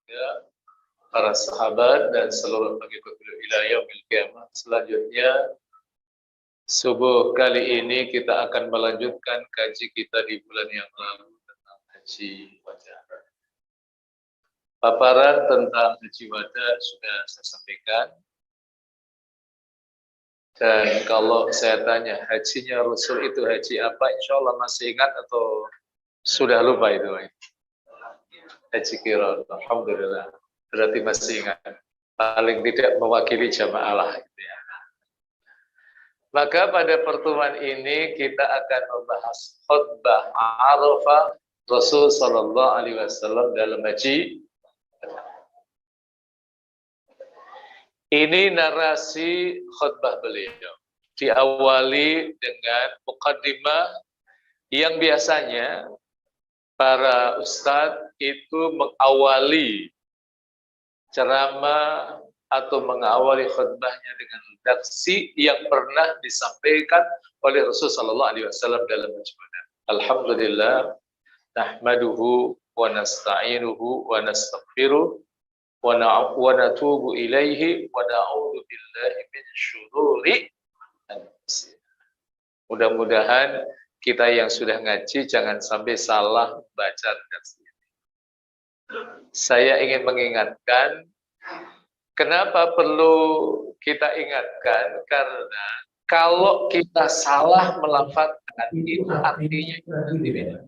keluarga, para sahabat dan seluruh pengikut beliau ila yaumil qiyamah. Selanjutnya subuh kali ini kita akan melanjutkan kaji kita di bulan yang lalu tentang haji wada. Paparan tentang haji wada sudah saya sampaikan. Dan kalau saya tanya hajinya Rasul itu haji apa, insya Allah masih ingat atau sudah lupa itu? Haji Qiran, alhamdulillah. Berarti masih ingat. Paling tidak mewakili jamaah lah. Gitu ya. Maka pada pertemuan ini kita akan membahas khutbah Arafah Rasul Sallallahu Alaihi Wasallam dalam haji. Ini narasi khutbah beliau. Diawali dengan muqaddimah yang biasanya para ustadz itu mengawali ceramah atau mengawali khutbahnya dengan redaksi yang pernah disampaikan oleh Rasulullah Sallallahu Alaihi Wasallam dalam majmu'ah. Alhamdulillah, nahmaduhu wa nasta'inuhu wa nastaghfiruh wa natubu ilaihi wa na'udzu billahi min syururi anfusina. Mudah-mudahan kita yang sudah ngaji jangan sampai salah baca redaksi ini. Saya ingin mengingatkan, kenapa perlu kita ingatkan? Karena kalau kita salah melafadzkan itu artinya berbeda.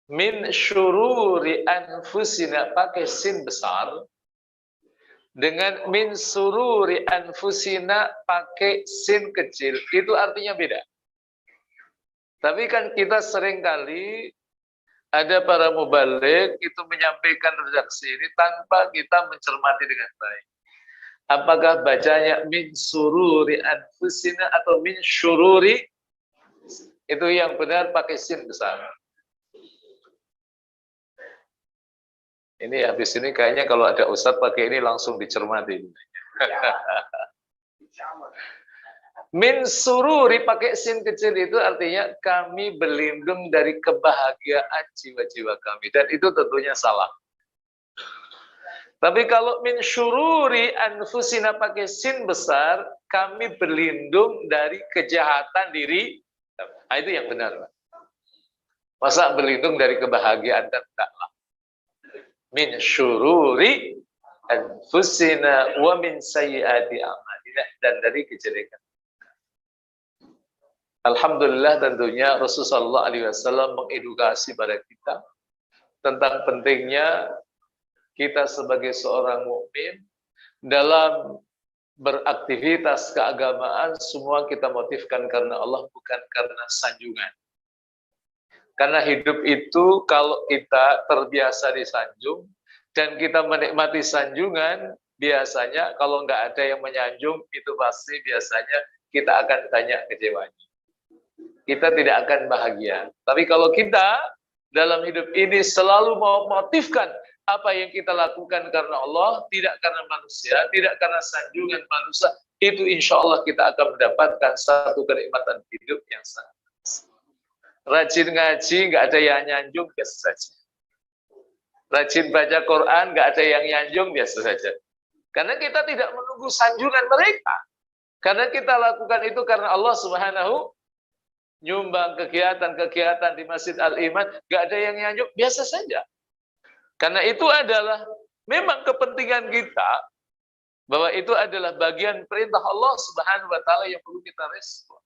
Min syururi anfusina pakai sin besar, dengan min sururi anfusina pakai sin kecil, itu artinya beda. Tapi kan kita seringkali ada para mubaligh itu menyampaikan redaksi ini tanpa kita mencermati dengan baik. Apakah bacanya min sururi anfusina atau min syururi? Itu yang benar pakai sin besar. Ini habis ini kayaknya kalau ada ustadz pakai ini langsung dicermati. Min sururi pakai sin kecil itu artinya kami berlindung dari kebahagiaan jiwa-jiwa kami. Dan itu tentunya salah. Tapi kalau min syururi anfusina pakai sin besar, kami berlindung dari kejahatan diri. Nah, itu yang benar. Masa berlindung dari kebahagiaan dan taklah. Min syururi anfusina wa min sayyiati a'malina, dan dari kejelekan. Alhamdulillah tentunya Rasulullah SAW mengedukasi pada kita tentang pentingnya kita sebagai seorang mukmin dalam beraktivitas keagamaan semua kita motifkan karena Allah, bukan karena sanjungan. Karena hidup itu kalau kita terbiasa disanjung dan kita menikmati sanjungan, biasanya kalau nggak ada yang menyanjung, itu pasti biasanya kita akan banyak kecewanya. Kita tidak akan bahagia. Tapi kalau kita dalam hidup ini selalu memotifkan apa yang kita lakukan karena Allah, tidak karena manusia, tidak karena sanjungan manusia, itu insya Allah kita akan mendapatkan satu kenikmatan hidup yang sangat. Rajin ngaji, nggak ada yang nyanjung, biasa saja. Rajin baca Quran, nggak ada yang nyanjung, biasa saja. Karena kita tidak menunggu sanjungan mereka. Karena kita lakukan itu karena Allah Subhanahu, nyumbang kegiatan-kegiatan di Masjid Al-Iman, nggak ada yang nyanjung, biasa saja. Karena itu adalah memang kepentingan kita, bahwa itu adalah bagian perintah Allah Subhanahu wa Ta'ala yang perlu kita respon.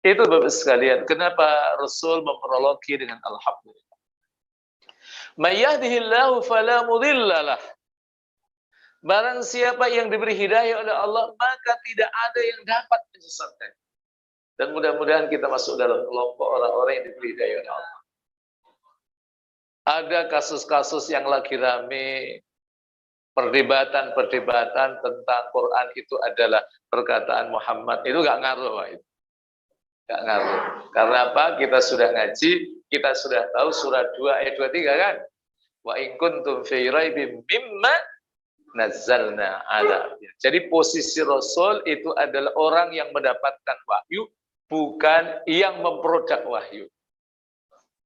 Itu Bapak sekalian, kenapa Rasul memprologi dengan alhamdulillah. May yahdihillahu fala mudhillalah. Barang siapa yang diberi hidayah oleh Allah, maka tidak ada yang dapat menyesatkan. Dan mudah-mudahan kita masuk dalam kelompok orang-orang yang diberi hidayah oleh Allah. Ada kasus-kasus yang lagi rame, perdebatan-perdebatan tentang Quran itu adalah perkataan Muhammad, itu nggak ngaruh, Pak. Nggak ngaruh. Karena apa? Kita sudah ngaji, kita sudah tahu surah 2 ayat 23 kan? Wa in kuntum fi raibim mimma nazzalna ala. Jadi posisi Rasul itu adalah orang yang mendapatkan wahyu, bukan yang memproduk wahyu.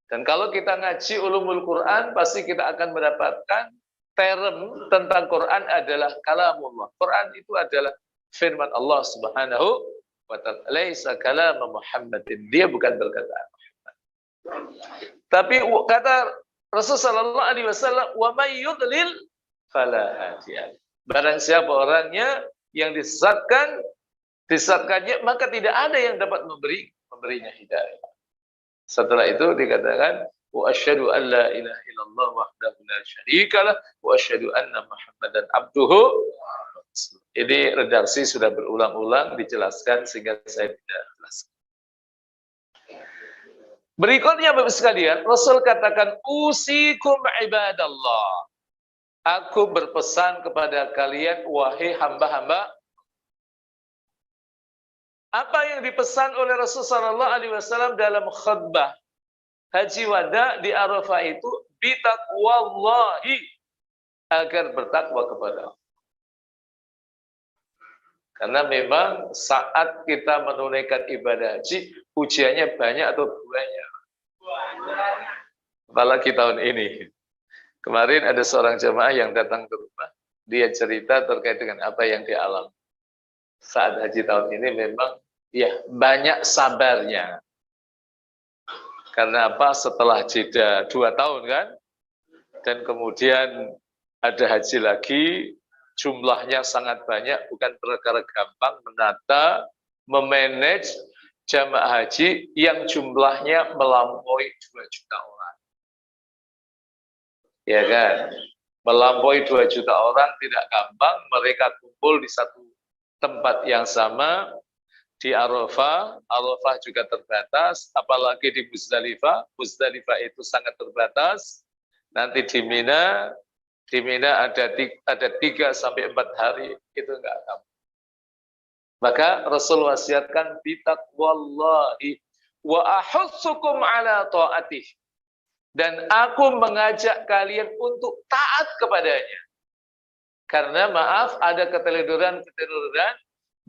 Dan kalau kita ngaji ulumul Quran, pasti kita akan mendapatkan term tentang Quran adalah kalamullah. Quran itu adalah firman Allah Subhanahu wa ta'ala. Laisa kalama Muhammadin. Dia bukan perkataan Muhammad. Tapi kata Rasulullah sallallahu alaihi wasallam, "Wa may yudlil fala hadiya." Barang siapa orangnya yang disesatkannya, maka tidak ada yang dapat memberinya hidayah. Setelah itu dikatakan, wa asyhadu an la ilaha illallah wahdahu la syarikalah wa asyhadu anna Muhammadan abduhu. Ini redaksi sudah berulang-ulang dijelaskan sehingga saya tidak jelaskan. Berikutnya Bapak sekalian, Rasul katakan, usikum ibadallah. Aku berpesan kepada kalian, wahai hamba-hamba. Apa yang dipesan oleh Rasulullah SAW dalam khutbah Haji Wada di Arafah itu, bitaqwallahi, agar bertakwa kepada Allah. Karena memang saat kita menunaikan ibadah haji, ujiannya banyak atau banyak. Apalagi tahun ini. Kemarin ada seorang jemaah yang datang ke rumah. Dia cerita terkait dengan apa yang dialami. Saat haji tahun ini memang ya banyak sabarnya. Karena apa? Setelah jeda 2 tahun kan. Dan kemudian ada haji lagi. Jumlahnya sangat banyak. Bukan perkara gampang menata, memanage jamaah haji yang jumlahnya melampaui 2 juta orang. Ya kan? Melampaui 2 juta orang tidak gampang. Mereka kumpul di satu tempat yang sama. Di Arafah. Arafah juga terbatas. Apalagi di Muzdalifah. Muzdalifah itu sangat terbatas. Nanti di Mina. Di Mina ada 3 sampai 4 hari. Itu enggak gampang. Maka Rasul wasiatkan bitaqwallahi wa ahussukum ala ta'atih. Dan aku mengajak kalian untuk taat kepadanya. Karena maaf, ada keteledoran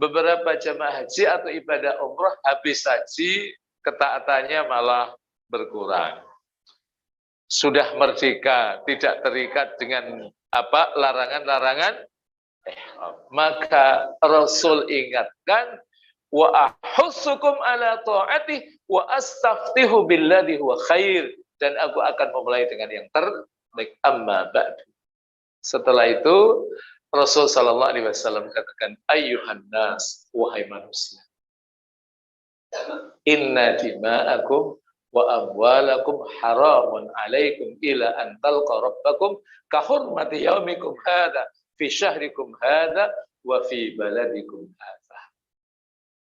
beberapa jamaah haji atau ibadah umrah habis haji, ketaatannya malah berkurang. Sudah merdeka, tidak terikat dengan apa larangan-larangan, maka Rasul ingatkan, wa ahussukum ala ta'atih wa astaftihu billadhi huwa khair. Dan aku akan memulai dengan yang terbaik. Amma ba'du. Setelah itu Rasul sallallahu alaihi wasallam katakan, ayyuhan nas, wahai manusia, inna dima'akum wa amwalakum haramun alaikum ila an talqa rabbakum ka hurmati yaumikum hadha fi syahrikum hadha wa fi baladikum hadha.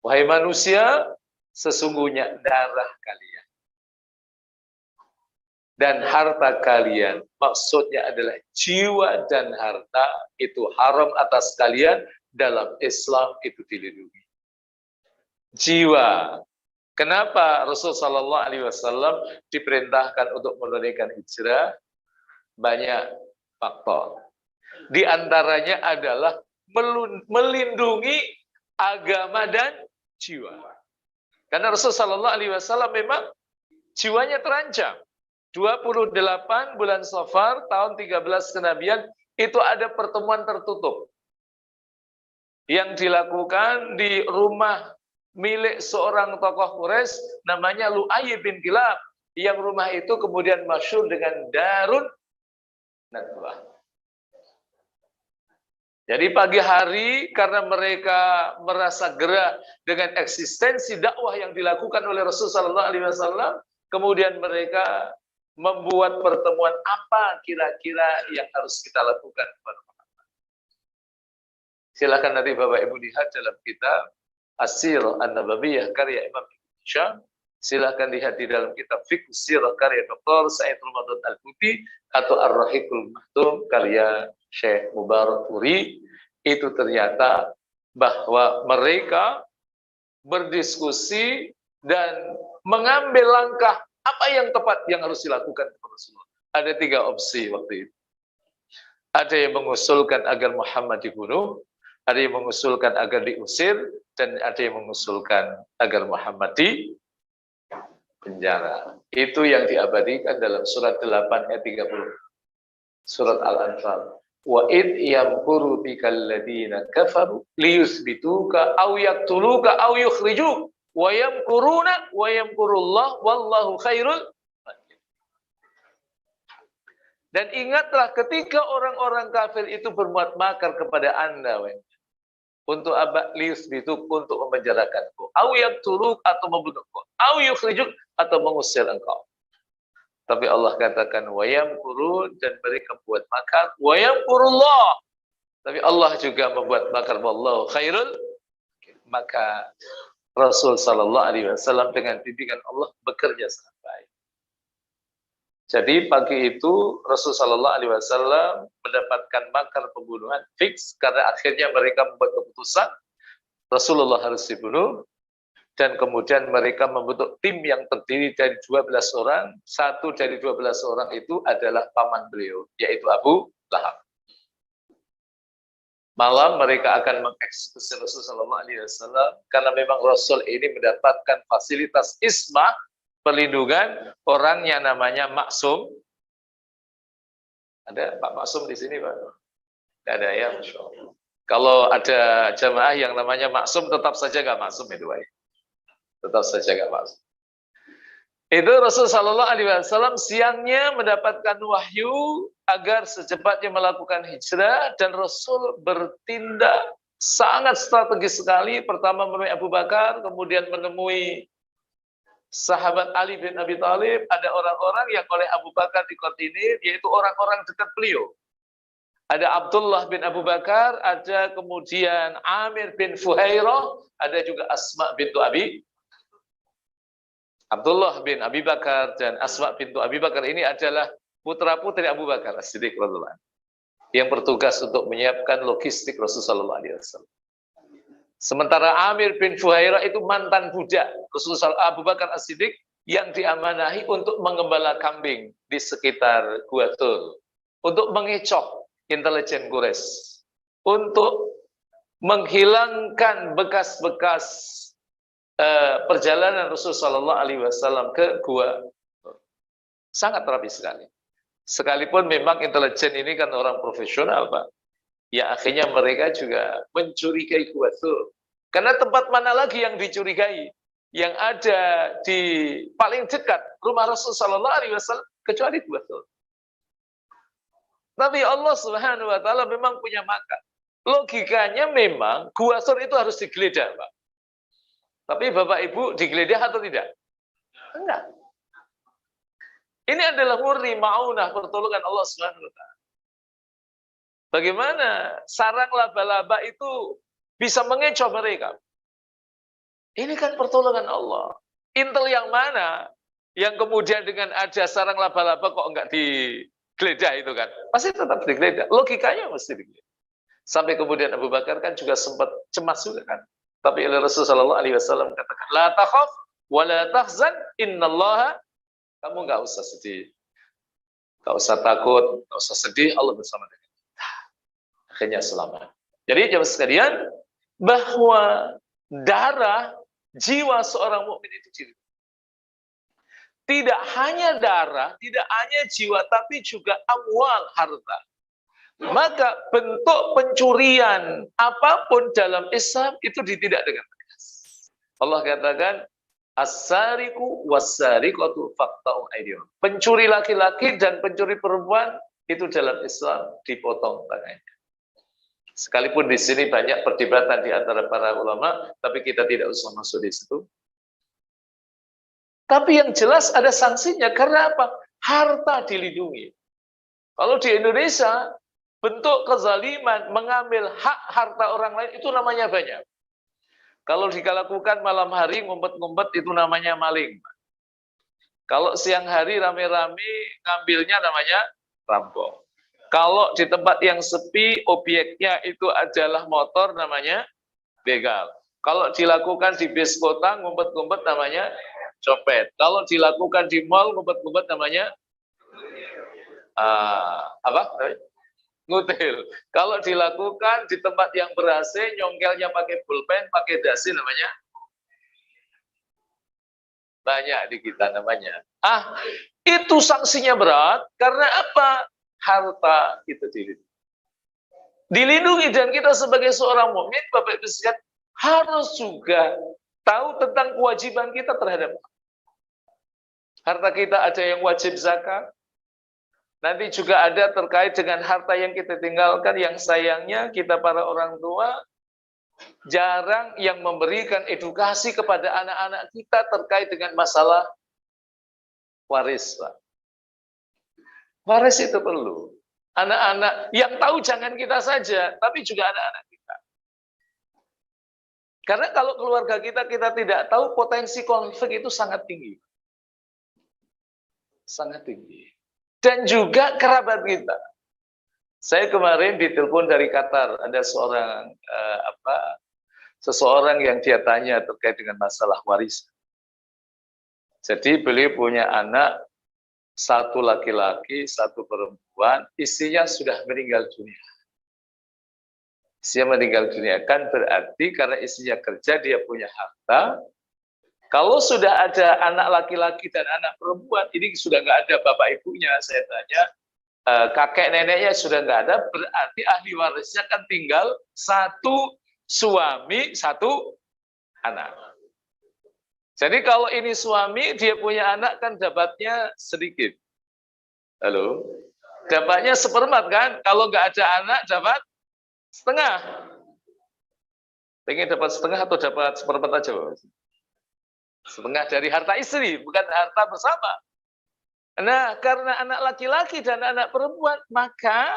Wahai manusia, sesungguhnya darah kalian dan harta kalian, maksudnya adalah jiwa dan harta, itu haram atas kalian. Dalam Islam itu dilindungi. Jiwa. Kenapa Rasulullah SAW diperintahkan untuk menunaikan hijrah? Banyak faktor. Di antaranya adalah melindungi agama dan jiwa. Karena Rasulullah SAW memang jiwanya terancam. 28 bulan Safar tahun 13 kenabian itu ada pertemuan tertutup yang dilakukan di rumah milik seorang tokoh Quraisy namanya Lu'ay bin Kilab, yang rumah itu kemudian masyhur dengan Darun Nadwah. Jadi pagi hari karena mereka merasa gerah dengan eksistensi dakwah yang dilakukan oleh Rasulullah SAW, kemudian mereka membuat pertemuan apa kira-kira yang harus kita lakukan kepada Muhammad. Silakan nanti Bapak Ibu lihat dalam kitab As-Sirah An-Nabawiyah karya Imam Ibn Hisham. Silakan lihat di dalam kitab Fiqh Sirah karya Dr. Said Ramadan Al-Buti atau Ar-Rahiqul Mahtum karya Syekh Mubarak Furi. Itu ternyata bahwa mereka berdiskusi dan mengambil langkah apa yang tepat yang harus dilakukan kepada Rasulullah. Ada 3 opsi waktu itu. Ada yang mengusulkan agar Muhammad dibunuh, ada yang mengusulkan agar diusir, dan ada yang mengusulkan agar Muhammad penjara. Itu yang diabadikan dalam surat 8 ayat 30. Surat Al-Anfal. Wa id yamkuru bikal ladina kafaru liyusbituka aw yaqtuluka aw yukhrijuk wa yamkuruna wa yamkurullah wallahu khairul makirin. Dan ingatlah ketika orang-orang kafir itu berbuat makar kepada Anda, untuk liyusbituk, untuk memenjarakanku, aw yaqtuluk, atau membunuhku, aw yukhrijuk, atau mengusir engkau. Tapi Allah katakan wayam kurun, dan mereka buat makar wayam kurullah. Tapi Allah juga membuat makar, wallahu khairul. Maka Rasul Sallallahu Alaihi Wasallam dengan bimbingan Allah bekerja sangat baik. Jadi pagi itu Rasul Sallallahu Alaihi Wasallam mendapatkan makar pembunuhan fix karena akhirnya mereka membuat keputusan Rasulullah harus dibunuh. Dan kemudian mereka membentuk tim yang terdiri dari 12 orang. Satu dari 12 orang itu adalah paman beliau, yaitu Abu Lahab. Malam mereka akan mengeksekusi Rasul Sallallahu Alaihi Wasallam karena memang Rasul ini mendapatkan fasilitas ismah, perlindungan, orangnya namanya Maksum. Ada Pak Maksum di sini, Pak? Tidak ada ya, Masya Allah. Kalau ada jamaah yang namanya Maksum, tetap saja nggak maksum itu, Pak. Tetap saja nggak maksum. Itu Rasul Sallallahu Alaihi Wasallam siangnya mendapatkan wahyu agar secepatnya melakukan hijrah, dan Rasul bertindak sangat strategis sekali. Pertama menemui Abu Bakar, kemudian menemui sahabat Ali bin Abi Thalib. Ada orang-orang yang oleh Abu Bakar dikoordinir, yaitu orang-orang dekat beliau. Ada Abdullah bin Abu Bakar, ada kemudian Amir bin Fuhairah, ada juga Asma bintu Abi. Abdullah bin Abi Bakar dan Asma bintu Abi Bakar ini adalah putra-putri Abu Bakar As-Siddiq radhiyallahu anhu, yang bertugas untuk menyiapkan logistik Rasulullah SAW. Sementara Amir bin Fuhairah itu mantan budak Rasulullah Abu Bakar As-Siddiq yang diamanahi untuk mengembala kambing di sekitar Gua Thur, untuk mengecoh intelijen Quraisy, untuk menghilangkan bekas-bekas perjalanan Rasulullah Sallallahu Alaihi Wasallam ke Gua. Sangat rapi sekali. Sekalipun memang intelijen ini kan orang profesional, Pak. Ya akhirnya mereka juga mencurigai Gua Thur. Karena tempat mana lagi yang dicurigai? Yang ada di paling dekat rumah Rasulullah Sallallahu Alaihi Wasallam kecuali Gua Thur. Tapi Allah Subhanahu Wa Taala memang punya makar. Logikanya memang Gua Thur itu harus digeledah, Pak. Tapi Bapak Ibu digeledah atau tidak? Enggak. Ini adalah murni ma'unah, pertolongan Allah Subhanahu wa taala. Bagaimana sarang laba-laba itu bisa mengecoh mereka? Ini kan pertolongan Allah. Intel yang mana yang kemudian dengan ada sarang laba-laba kok enggak digeledah itu kan? Pasti tetap digeledah. Logikanya mesti digeledah. Sampai kemudian Abu Bakar kan juga sempat cemas juga kan. Tapi Rasulullah Sallallahu Alaihi Wasallam katakan, la takhaf wa la tahzan, innallaha, kamu nggak usah sedih, nggak usah takut, nggak usah sedih, Allah bersama dengan kita. Akhirnya selamat. Jadi jemaah sekalian, bahwa darah jiwa seorang mukmin itu ciri. Tidak hanya darah, tidak hanya jiwa, tapi juga amwal, harta. Maka bentuk pencurian apapun dalam Islam itu ditindak dengan tegas. Allah katakan, as-sariqu was-sariqatu faqta'u aydiyahum. Pencuri laki-laki dan pencuri perempuan itu dalam Islam dipotong tangannya. Sekalipun di sini banyak perdebatan di antara para ulama, tapi kita tidak usah masuk di situ. Tapi yang jelas ada sanksinya, karena apa? Harta dilindungi. Kalau di Indonesia, bentuk kezaliman mengambil hak harta orang lain itu namanya banyak. Kalau dilakukan malam hari ngumpet-ngumpet itu namanya maling. Kalau siang hari rame-rame ngambilnya namanya rampok. Kalau di tempat yang sepi objeknya itu adalah motor namanya begal. Kalau dilakukan di bis kota ngumpet-ngumpet namanya copet. Kalau dilakukan di mal ngumpet-ngumpet namanya ngutil. Kalau dilakukan di tempat yang ber-AC, nyongkelnya pakai pulpen, pakai dasi namanya banyak di kita namanya. Itu sanksinya berat karena apa? Harta itu dilindungi, dan kita sebagai seorang mukmin, Bapak Ibu sekalian, harus juga tahu tentang kewajiban kita terhadap harta kita. Ada yang wajib zakat, nanti juga ada terkait dengan harta yang kita tinggalkan, yang sayangnya kita para orang tua jarang yang memberikan edukasi kepada anak-anak kita terkait dengan masalah waris, Pak. Waris itu perlu. Anak-anak yang tahu jangan kita saja, tapi juga anak-anak kita. Karena kalau keluarga kita tidak tahu, potensi konflik itu sangat tinggi. Sangat tinggi. Dan juga kerabat kita. Saya kemarin ditelepon dari Qatar, ada seseorang yang dia tanya terkait dengan masalah warisan. Jadi beliau punya anak, satu laki-laki, satu perempuan, istrinya sudah meninggal dunia. Istrinya meninggal dunia, kan berarti karena istrinya kerja, dia punya harta. Kalau sudah ada anak laki-laki dan anak perempuan, ini sudah nggak ada bapak ibunya, saya tanya, kakek neneknya sudah nggak ada, berarti ahli warisnya kan tinggal satu suami, satu anak. Jadi kalau ini suami, dia punya anak kan dapatnya sedikit. Halo? Dapatnya seperempat kan? Kalau nggak ada anak, dapat setengah. Pengen dapat setengah atau dapat seperempat aja? Setengah dari harta istri, bukan harta bersama. Nah, karena anak laki-laki dan anak perempuan, maka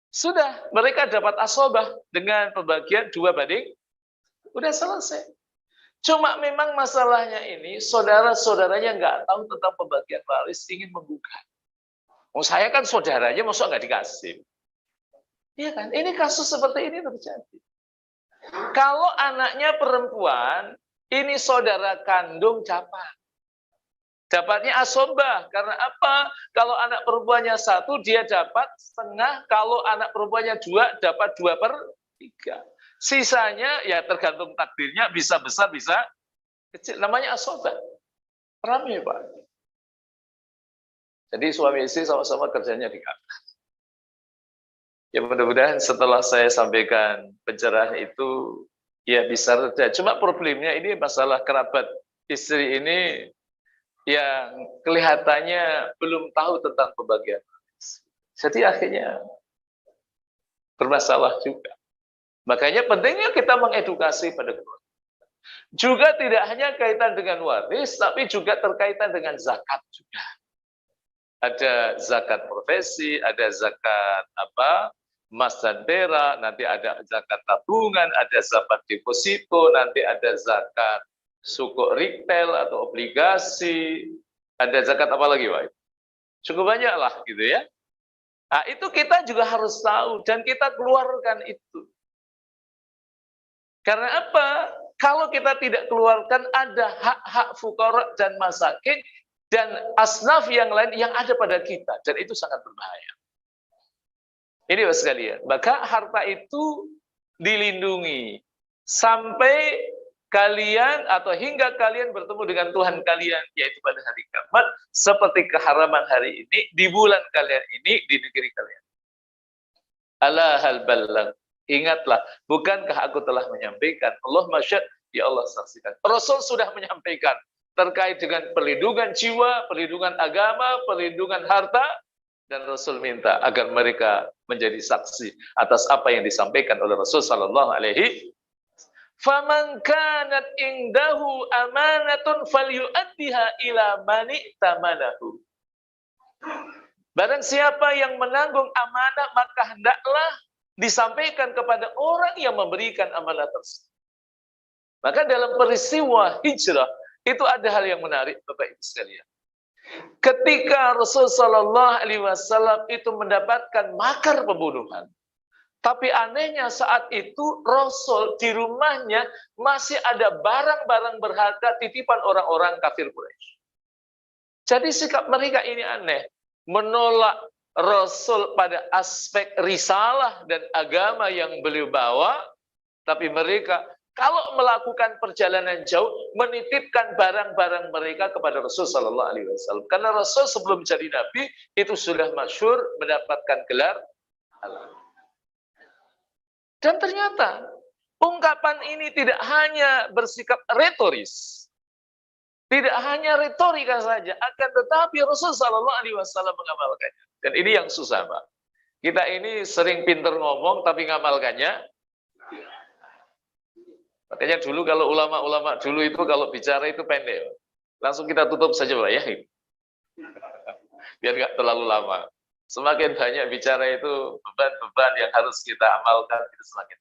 sudah mereka dapat asobah dengan pembagian 2/, udah selesai. Cuma memang masalahnya ini, saudara-saudaranya nggak tahu tentang pembagian waris, ingin menggugat. Oh, saya kan saudaranya, maksudnya nggak dikasih. Iya kan? Ini kasus seperti ini terjadi. Kalau anaknya perempuan, ini saudara kandung dapatnya asobah. Karena apa? Kalau anak perempuannya 1, dia dapat setengah. Kalau anak perempuannya 2, dapat 2/3. Sisanya ya tergantung takdirnya, bisa besar, bisa kecil. Namanya asobah. Rame, Pak. Jadi suami istri sama-sama kerjanya di kantor. Ya mudah-mudahan setelah saya sampaikan pencerahan itu, ya bisa reda. Cuma problemnya ini masalah kerabat istri ini yang kelihatannya belum tahu tentang pembagian. Jadi akhirnya bermasalah juga. Makanya pentingnya kita mengedukasi pada keluarga. Juga tidak hanya kaitan dengan waris, tapi juga terkaitan dengan zakat juga. Ada zakat profesi, ada zakat emas dan perak, nanti ada zakat tabungan, ada zakat deposito, nanti ada zakat sukuk retail atau obligasi, ada zakat apa lagi, Pak? Cukup banyak lah gitu ya. Nah, itu kita juga harus tahu dan kita keluarkan itu. Karena apa? Kalau kita tidak keluarkan, ada hak-hak fuqara dan masakin dan asnaf yang lain yang ada pada kita, dan itu sangat berbahaya. Ini Bapak sekalian, maka harta itu dilindungi sampai kalian atau hingga kalian bertemu dengan Tuhan kalian, yaitu pada hari kiamat, seperti keharaman hari ini, di bulan kalian ini, di negeri kalian. Ala hal balagh. Ingatlah, bukankah aku telah menyampaikan? Allah masyad, ya Allah saksikan. Rasul sudah menyampaikan terkait dengan perlindungan jiwa, perlindungan agama, perlindungan harta, dan Rasul minta agar mereka menjadi saksi atas apa yang disampaikan oleh Rasul sallallahu alaihi. Faman kanat indahu amanatun falyu'addiha ila man i'tamanahu. Barang siapa yang menanggung amanah, maka hendaklah disampaikan kepada orang yang memberikan amanah tersebut. Maka dalam peristiwa hijrah itu ada hal yang menarik, Bapak Ibu sekalian. Ketika Rasul sallallahu alaihi wasallam itu mendapatkan makar pembunuhan, tapi anehnya saat itu Rasul di rumahnya masih ada barang-barang berharga titipan orang-orang kafir Quraisy. Jadi sikap mereka ini aneh, menolak Rasul pada aspek risalah dan agama yang beliau bawa, tapi mereka kalau melakukan perjalanan jauh, menitipkan barang-barang mereka kepada Rasul Sallallahu Alaihi Wasallam. Karena Rasul sebelum jadi Nabi itu sudah masyhur mendapatkan gelar halal. Dan ternyata ungkapan ini tidak hanya bersikap retoris, tidak hanya retorika saja, akan tetapi Rasul Sallallahu Alaihi Wasallam mengamalkannya. Dan ini yang susah, Pak. Kita ini sering pinter ngomong, tapi ngamalkannya. Makanya dulu kalau ulama-ulama dulu itu kalau bicara itu pendek. Langsung kita tutup saja, Pak, ya. Biar nggak terlalu lama. Semakin banyak bicara itu beban-beban yang harus kita amalkan itu semakin.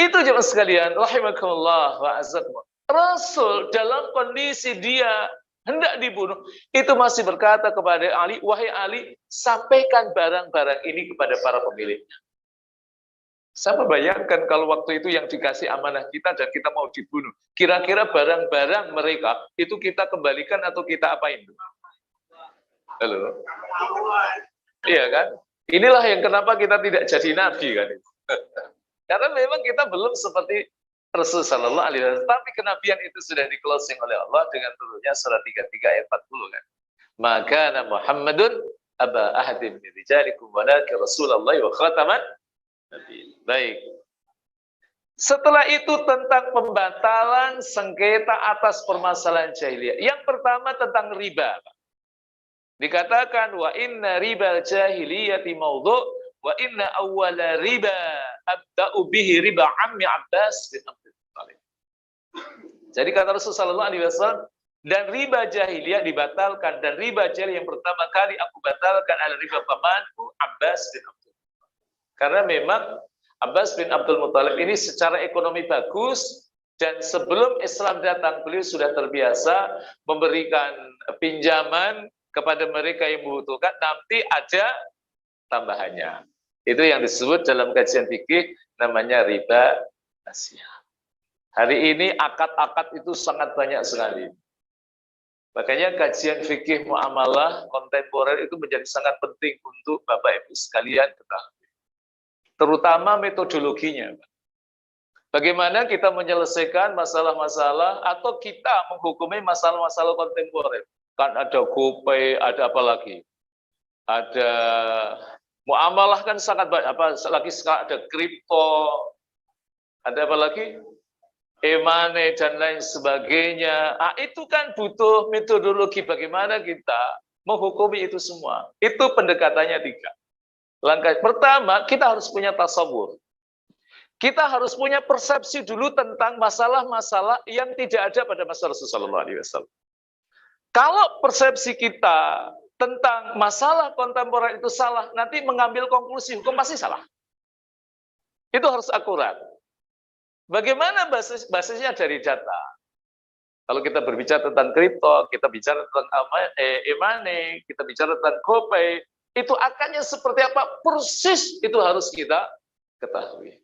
Itu jemaah sekalian, rahimakumullah wa azakumullah. Rasul dalam kondisi dia hendak dibunuh, itu masih berkata kepada Ali, wahai Ali, sampaikan barang-barang ini kepada para pemiliknya. Saya bayangkan kalau waktu itu yang dikasih amanah kita dan kita mau dibunuh, kira-kira barang-barang mereka itu kita kembalikan atau kita apain? Halo? Iya kan? Inilah yang kenapa kita tidak jadi nabi kan? Karena memang kita belum seperti Rasul Sallallahu Alaihi Wasallam. Tapi kenabian itu sudah di closing oleh Allah dengan turunnya surah 33 ayat 40 kan. Maka Muhammadun aba ahadim min rijalikum walakin Rasulullah wa khataman nabi. Baik. Setelah itu tentang pembatalan sengketa atas permasalahan jahiliyah. Yang pertama tentang riba. Dikatakan wa inna ribal jahiliyati maudhu' wa inna awwala riba abda'u bihi riba ammi Abbas bin Abdul Muttalib. Jadi kata Rasulullah sallallahu alaihi wasallam, dan riba jahiliyah dibatalkan, dan riba jahiliyah yang pertama kali aku batalkan adalah riba pamanku Abbas bin Abdul Muttalib. Karena memang Abbas bin Abdul Muttalib ini secara ekonomi bagus, dan sebelum Islam datang beliau sudah terbiasa memberikan pinjaman kepada mereka yang membutuhkan, nanti ada tambahannya. Itu yang disebut dalam kajian fikih namanya riba nasiah. Hari ini akad-akad itu sangat banyak sekali. Makanya kajian fikih muamalah kontemporer itu menjadi sangat penting untuk Bapak Ibu sekalian ketahui. Terutama metodologinya. Bagaimana kita menyelesaikan masalah-masalah atau kita menghukumi masalah-masalah kontemporer. Kan ada GoPay, ada apa lagi? Ada muamalah kan sangat banyak, apalagi sekarang ada kripto, ada apa lagi? E-money dan lain sebagainya. Itu kan butuh metodologi bagaimana kita menghukumi itu semua. Itu pendekatannya 3. Langkah pertama, kita harus punya tasawur. Kita harus punya persepsi dulu tentang masalah-masalah yang tidak ada pada masa Rasulullah SAW. Kalau persepsi kita tentang masalah kontemporer itu salah, nanti mengambil konklusi hukum pasti salah. Itu harus akurat. Bagaimana basisnya dari data? Kalau kita berbicara tentang kripto, kita bicara tentang e-money, kita bicara tentang GoPay, itu akannya seperti apa persis itu harus kita ketahui.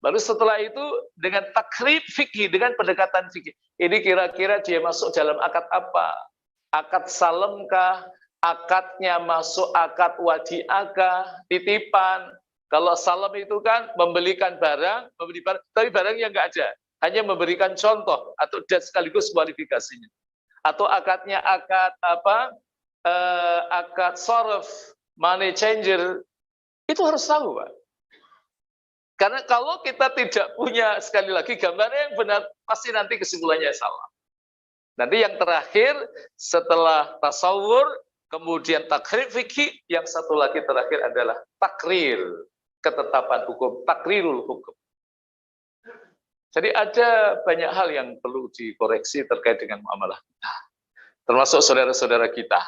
Baru setelah itu dengan takrib fikih, dengan pendekatan fikih, ini kira-kira dia masuk dalam akad apa? Akad salemkah? Akadnya masuk akad wadi'akah, titipan. Kalau salam itu kan membelikan barang, membeli barang, tapi barang yang nggak ada. Hanya memberikan contoh atau dan sekaligus kualifikasinya. Atau akadnya akad apa? Akad sorof, money changer, itu harus tahu, Pak. Karena kalau kita tidak punya, sekali lagi, gambarnya yang benar, pasti nanti kesimpulannya salah. Nanti yang terakhir, setelah tasawur, kemudian takrib fikih, yang satu lagi terakhir adalah takrir, ketetapan hukum, takrirul hukum. Jadi ada banyak hal yang perlu dikoreksi terkait dengan muamalah kita. Termasuk saudara-saudara kita,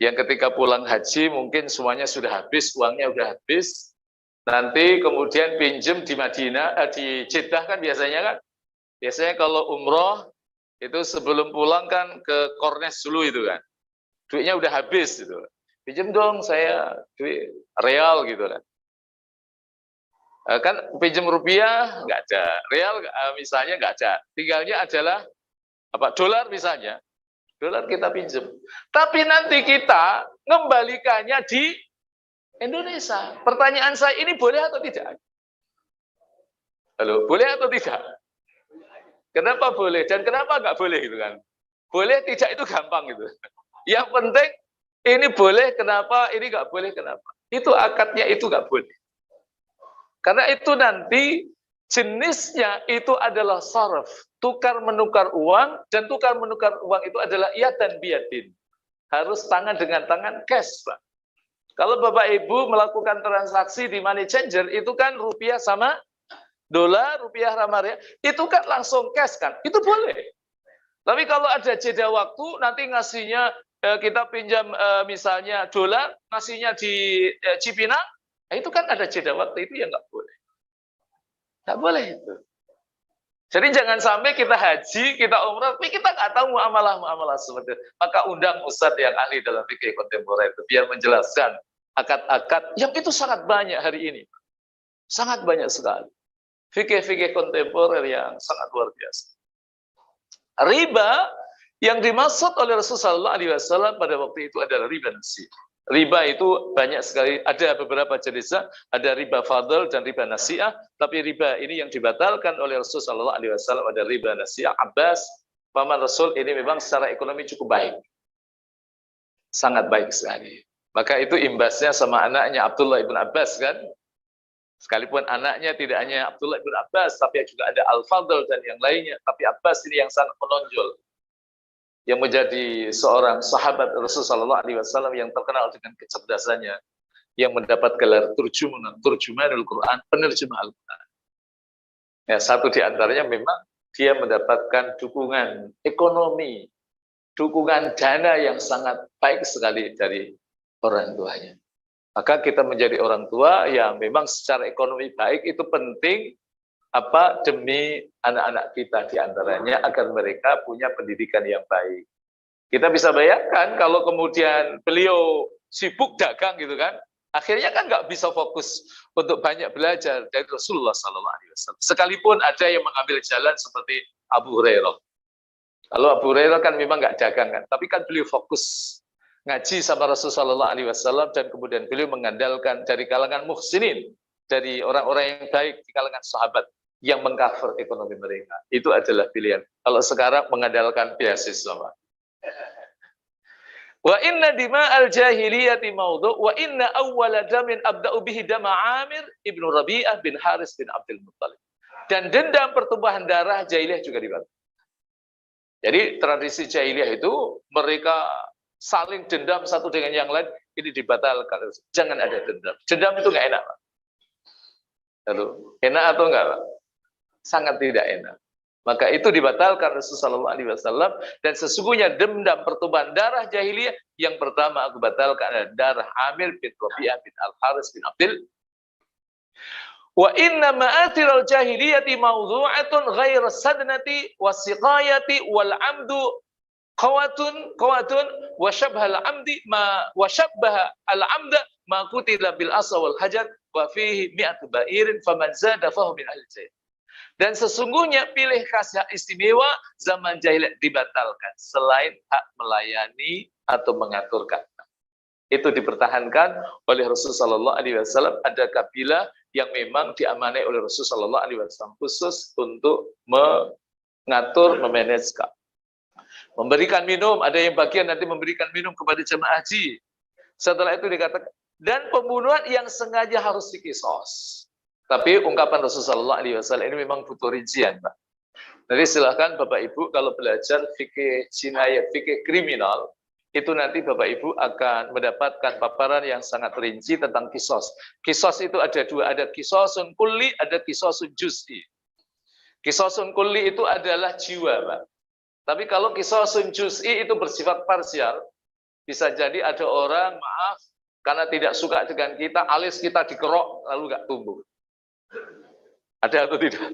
yang ketika pulang haji mungkin semuanya sudah habis, uangnya sudah habis, nanti kemudian pinjem di Madinah, di Jeddah kan biasanya kan. Biasanya kalau umroh, itu sebelum pulang kan ke Kornes dulu itu kan. Duitnya udah habis gitu. Pinjam dong saya duit real gitu kan. Kan pinjam rupiah nggak ada, real misalnya nggak ada. Tinggalnya adalah apa dolar misalnya. Dolar kita pinjam. Tapi nanti kita ngembalikannya di Indonesia. Pertanyaan saya ini boleh atau tidak? Halo, boleh atau tidak? Kenapa boleh dan kenapa nggak boleh gitu kan? Boleh tidak itu gampang gitu. Yang penting ini boleh kenapa, ini nggak boleh kenapa. Itu akadnya itu nggak boleh. Karena itu nanti jenisnya itu adalah saraf, tukar menukar uang, dan tukar menukar uang itu adalah iyatan biyadin. Harus tangan dengan tangan, cash, Pak. Kalau Bapak Ibu melakukan transaksi di money changer, itu kan rupiah sama dolar, rupiah sama rial, itu kan langsung cash kan, itu boleh. Tapi kalau ada jeda waktu, nanti ngasihnya kita pinjam misalnya dolar, ngasihnya di Cipinang, itu kan ada jeda waktu, itu ya nggak boleh. Nggak boleh itu. Jadi jangan sampai kita haji, kita umrah, tapi kita nggak tahu muamalah-muamalah seperti itu. Maka undang ustadz yang ahli dalam fikih kontemporer itu, biar menjelaskan akad-akad yang itu sangat banyak hari ini. Sangat banyak sekali. Fikih-fikih kontemporer yang sangat luar biasa. Riba yang dimaksud oleh Rasulullah SAW pada waktu itu adalah riba nasi'ah. Riba itu banyak sekali, ada beberapa jenisnya, ada riba fadl dan riba nasi'ah, tapi riba ini yang dibatalkan oleh Rasulullah SAW ada riba nasi'ah. Abbas, paman Rasul ini memang secara ekonomi cukup baik. Sangat baik sekali. Maka itu imbasnya sama anaknya Abdullah ibn Abbas kan. Sekalipun anaknya tidak hanya Abdullah ibn Abbas, tapi juga ada Al-Fadl dan yang lainnya. Tapi Abbas ini yang sangat menonjol. Yang menjadi seorang sahabat Rasulullah SAW yang terkenal dengan kecerdasannya. Yang mendapat gelar turjumanul Quran, penerjemah Al-Quran. Ya, satu di antaranya memang dia mendapatkan dukungan ekonomi, dukungan dana yang sangat baik sekali dari orang tuanya. Maka kita menjadi orang tua yang memang secara ekonomi baik itu penting demi anak-anak kita di antaranya agar mereka punya pendidikan yang baik. Kita bisa bayangkan kalau kemudian beliau sibuk dagang gitu kan, akhirnya kan nggak bisa fokus untuk banyak belajar dari Rasulullah SAW. Sekalipun ada yang mengambil jalan seperti Abu Hurairah. Kalau Abu Hurairah kan memang nggak dagang kan, tapi kan beliau fokus ngaji sama Rasulullah SAW dan kemudian beliau mengandalkan dari kalangan muhsinin, dari orang-orang yang baik di kalangan sahabat yang mengcover ekonomi mereka. Itu adalah pilihan. Kalau sekarang mengandalkan beasiswa. Wa inna dima'al jahiliyati maudhu wa inna awwala damin abda'u bihi dama Amir ibnu Rabi'ah bin Haris bin Abdul Muttalib. Dan dendam pertumbuhan darah jahiliyah juga dibatalkan. Jadi tradisi jahiliyah itu mereka saling dendam satu dengan yang lain, ini dibatalkan. Jangan ada dendam. Dendam itu nggak enak, Pak. Lalu, enak atau enggak, Pak? Sangat tidak enak. Maka itu dibatalkan Rasulullah SAW. Dan sesungguhnya dendam pertumbuhan darah jahiliyah, yang pertama aku batalkan adalah darah Amir bin Rabi'ah bin Al-Haris bin Abdul. Wa inna ma'athirul jahiliyati mawdu'atun ghair sadnati wasiqayati wal amdu qawatun wa syabha al-amdi wa syabbaha al-amda ma qutila bil asa wal hajar wa fihi mi'atu ba'irin faman zada fahu min ahli jahil. Dan sesungguhnya pilih kasih istimewa zaman jahiliyah dibatalkan selain hak melayani atau mengaturkan. Itu dipertahankan oleh Rasulullah SAW. Ada kabilah yang memang diamanai oleh Rasulullah SAW khusus untuk mengatur, memanage. Memberikan minum, ada yang bagian nanti memberikan minum kepada jemaah haji. Setelah itu dikatakan, dan pembunuhan yang sengaja harus dikisos. Tapi ungkapan Rasulullah SAW ini memang butuh rincian, Pak. Jadi silahkan Bapak Ibu kalau belajar fikih jinayat, fikih kriminal, itu nanti Bapak Ibu akan mendapatkan paparan yang sangat rinci tentang kisos. Kisos itu ada dua, ada kisosun kulli, ada kisosun juz'i. Kisosun kulli itu adalah jiwa, Pak. Tapi kalau kisosun juz'i itu bersifat parsial, bisa jadi ada orang, maaf, karena tidak suka dengan kita, alis kita dikerok, lalu nggak tumbuh. Ada atau tidak?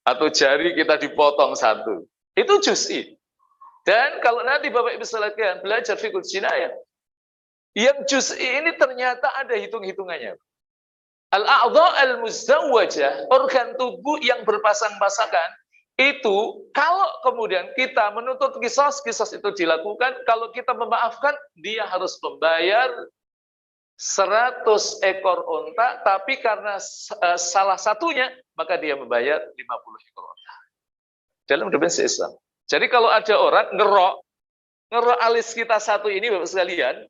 Atau jari kita dipotong satu. Itu juz'i. Dan kalau nanti Bapak Ibu sekalian belajar fikih jinayat, yang juz'i ini ternyata ada hitung-hitungannya. Al-a'dha al-muzawwajah, organ tubuh yang berpasang-pasangan, itu kalau kemudian kita menuntut kisos itu dilakukan, kalau kita memaafkan, dia harus membayar 100 ekor unta, tapi karena salah satunya, maka dia membayar 50 ekor unta. dalam dimensi Islam. Jadi kalau ada orang ngerok alis kita satu ini, Bapak sekalian,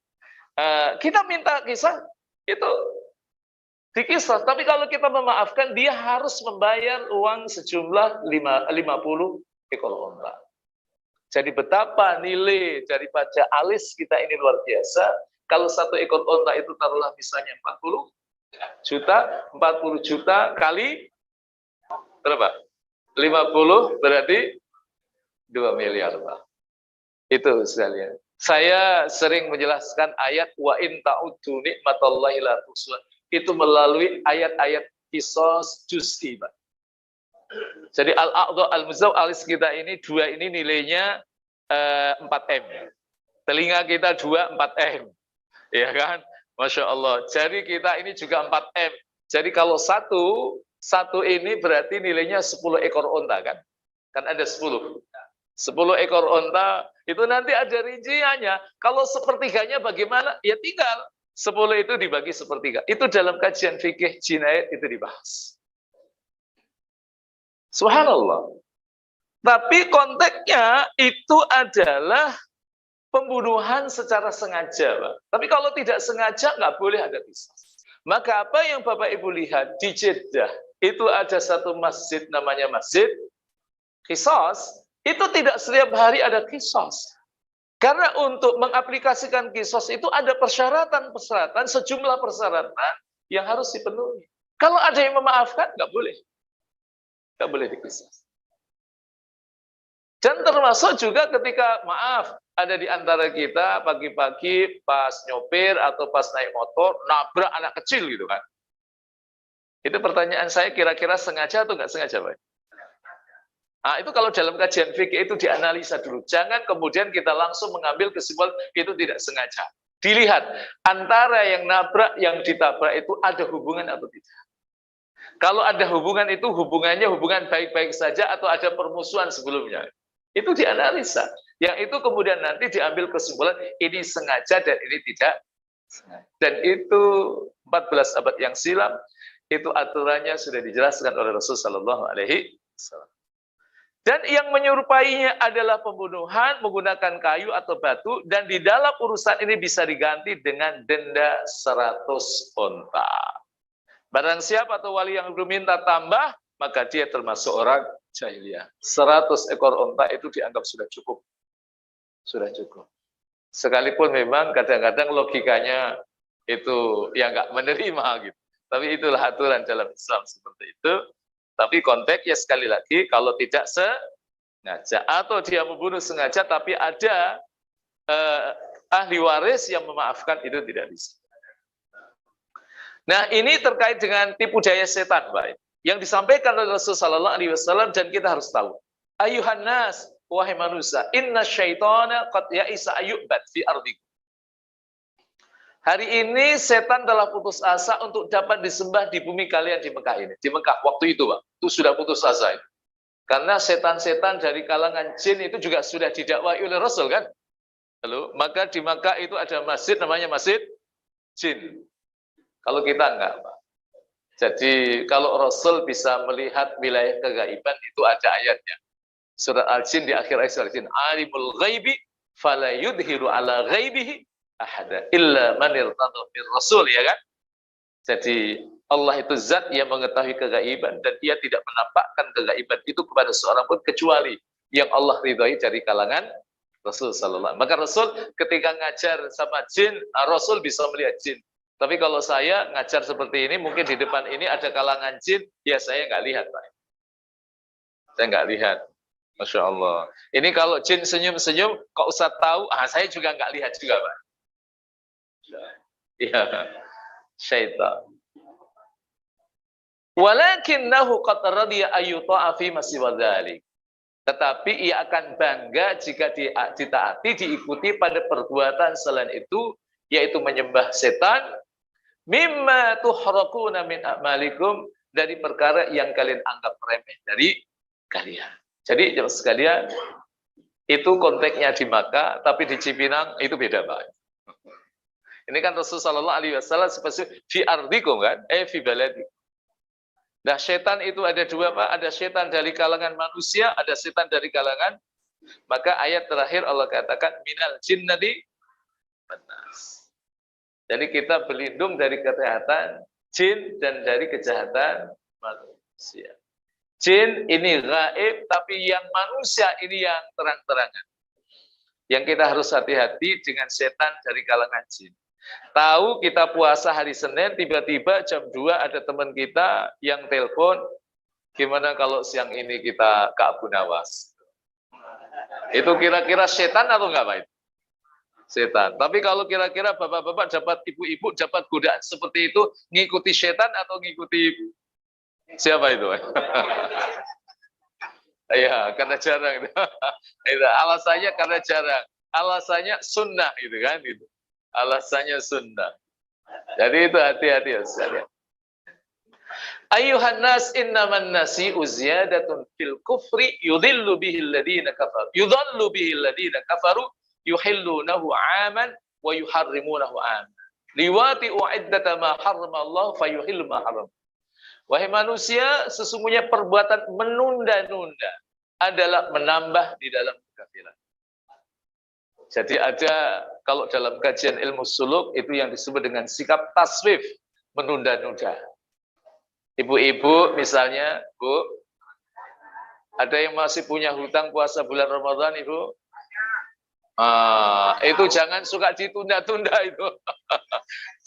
kita minta kisah, itu dikisah. Tapi kalau kita memaafkan, dia harus membayar uang sejumlah 50 ekor unta. Jadi betapa nilai daripada alis kita ini luar biasa. Kalau satu ekor unta itu taruhlah misalnya 40 juta kali berapa? 50 berarti 2 miliar, Pak. Itu sekalian. Saya sering menjelaskan ayat wa in ta'uddu nikmatallahi la tuhsuha. Itu melalui ayat-ayat qisas juz'i, Pak. Jadi al-a'dha al-muzaw alis kita ini dua ini nilainya 4M. Telinga kita 2 4M. Ya kan? Masya Allah. Jadi kita ini juga 4M. Jadi kalau satu ini berarti nilainya 10 ekor unta kan? Kan ada 10. 10 ekor unta, itu nanti ada rinciannya. Kalau sepertiganya bagaimana? Ya tinggal 10 itu dibagi sepertiga. Itu dalam kajian fikih jinayat itu dibahas. Subhanallah. Tapi konteksnya itu adalah pembunuhan secara sengaja, Pak. Tapi kalau tidak sengaja, nggak boleh ada kisah. Maka apa yang Bapak Ibu lihat di Jeddah, itu ada satu masjid namanya Masjid Qisas. Itu tidak setiap hari ada kisos. Karena untuk mengaplikasikan kisos itu ada persyaratan-persyaratan, sejumlah persyaratan yang harus dipenuhi. Kalau ada yang memaafkan, nggak boleh. Nggak boleh dikisos. Dan termasuk juga ketika, maaf, ada di antara kita pagi-pagi pas nyopir atau pas naik motor, nabrak anak kecil gitu kan. Itu pertanyaan saya, kira-kira sengaja atau nggak sengaja, Pak? Nah, itu kalau dalam kajian fikih itu dianalisa dulu. Jangan kemudian kita langsung mengambil kesimpulan itu tidak sengaja. Dilihat antara yang nabrak, yang ditabrak itu ada hubungan atau tidak. Kalau ada hubungan itu hubungannya hubungan baik-baik saja atau ada permusuhan sebelumnya. Itu dianalisa. Yang itu kemudian nanti diambil kesimpulan ini sengaja dan ini tidak sengaja. Dan itu 14 abad yang silam, itu aturannya sudah dijelaskan oleh Rasulullah Shallallahu Alaihi Wasallam. Dan yang menyerupainya adalah pembunuhan menggunakan kayu atau batu, dan di dalam urusan ini bisa diganti dengan denda 100 unta. Barang siapa atau wali yang belum minta tambah, maka dia termasuk orang jahiliyah. 100 ekor unta itu dianggap sudah cukup. Sudah cukup. Sekalipun memang kadang-kadang logikanya itu ya nggak menerima gitu. Tapi itulah aturan dalam Islam seperti itu. Tapi konteksnya sekali lagi, kalau tidak sengaja atau dia membunuh sengaja, tapi ada ahli waris yang memaafkan, itu tidak bisa. Nah, ini terkait dengan tipu daya setan, Pak, yang disampaikan oleh Rasulullah SAW, dan kita harus tahu. Ayuhan nas, wahai manusia, inna syaitana qad ya'isa ayyubat fi ardikum. Hari ini setan telah putus asa untuk dapat disembah di bumi kalian di Mekah ini. Di Mekah waktu itu, Pak, itu sudah putus asa. Karena setan-setan dari kalangan jin itu juga sudah didakwai oleh Rasul kan. Lalu, maka di Mekah itu ada masjid namanya Masjid Jin. Kalau kita enggak, Pak. Jadi kalau Rasul bisa melihat wilayah kegaiban itu ada ayatnya. Surat Al-Jin di akhir ayat Al-Jin, alimul ghaibi fala yudhiru ala ghaibihi ahada illa man irtada bir rasul, ya kan? Jadi Allah itu zat yang mengetahui kegaiban dan dia tidak menampakkan kegaiban itu kepada seorang pun kecuali yang Allah ridhai dari kalangan Rasul sallallahu alaihi wasallam. Maka Rasul ketika ngajar sama jin, Rasul bisa melihat jin. Tapi kalau saya ngajar seperti ini, mungkin di depan ini ada kalangan jin, ya saya nggak lihat, Pak. Saya nggak lihat. Masya Allah. Ini kalau jin senyum-senyum, kok Ustaz tahu? Saya juga nggak lihat juga, Pak. Ya, syaitan. Walakinnahu qad radiya ayyuta'a fi masiwa dzalik. Tetapi ia akan bangga jika ditaati, diikuti pada perbuatan selain itu, yaitu menyembah setan, mimma tuhrakuna min a'malikum, dari perkara yang kalian anggap remeh dari kalian. Jadi jemaah sekalian, itu konteksnya di Makkah, tapi di Cipinang itu beda, Pak. Ini kan Rasulullah sallallahu alaihi wasallam spesifik fi ardikum kan, fi baladikum. Nah, setan itu ada dua, Pak. Ada setan dari kalangan manusia, ada setan dari kalangan. Maka ayat terakhir Allah katakan minal jinnati wan nas. Jadi kita berlindung dari kejahatan jin dan dari kejahatan manusia. Jin ini gaib, tapi yang manusia ini yang terang-terangan. Yang kita harus hati-hati dengan setan dari kalangan jin. Tahu kita puasa hari Senin, tiba-tiba jam 2 ada teman kita yang telepon, gimana kalau siang ini kita ke Abu Nawas? Itu kira-kira setan atau enggak, Pak? Setan. Tapi kalau kira-kira bapak-bapak dapat, ibu-ibu dapat godaan seperti itu, ngikuti setan atau ngikuti siapa itu? Iya, karena jarang. Alasannya karena jarang. Alasannya sunnah gitu kan, gitu. Alasannya sunnah. Jadi itu hati-hati ya sekalian. Ayuhan nas innaman nasi'u ziyadatun fil kufri yudhillu bihi alladhina kafaru. Yudhallu bihi alladhina kafaru yuhillunahu 'aman wa yuharrimunahu 'aman. Liwati'u 'iddata ma harrama Allah fayuhillu ma haram. Wahai manusia, sesungguhnya perbuatan menunda-nunda adalah menambah di dalam kekafiran. Jadi ada, kalau dalam kajian ilmu suluk, itu yang disebut dengan sikap taswif, menunda-nunda. Ibu-ibu misalnya, Bu, ada yang masih punya hutang puasa bulan Ramadan, Ibu? Itu jangan suka ditunda-tunda itu.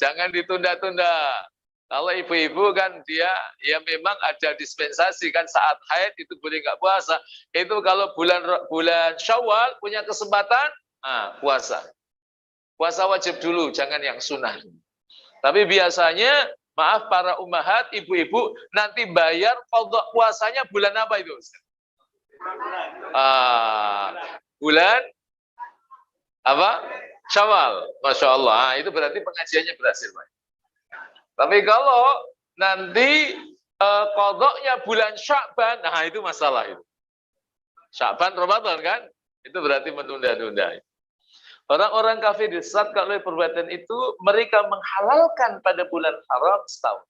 Jangan ditunda-tunda. Kalau ibu-ibu kan dia, ya memang ada dispensasi kan saat haid itu boleh nggak puasa. Itu kalau bulan Syawal punya kesempatan, puasa. Puasa wajib dulu, jangan yang sunnah. Tapi biasanya, maaf para ummahat, ibu-ibu, nanti bayar qadha puasanya bulan apa itu? Bulan apa? Syawal. Masya Allah. Itu berarti pengajiannya berhasil, Pak. Tapi kalau nanti qadhanya bulan Sya'ban, nah itu masalah itu. Sya'ban Ramadan kan? Itu berarti menunda-nunda. Orang-orang kafir disesatkan oleh perbuatan itu, mereka menghalalkan pada bulan haram setahun.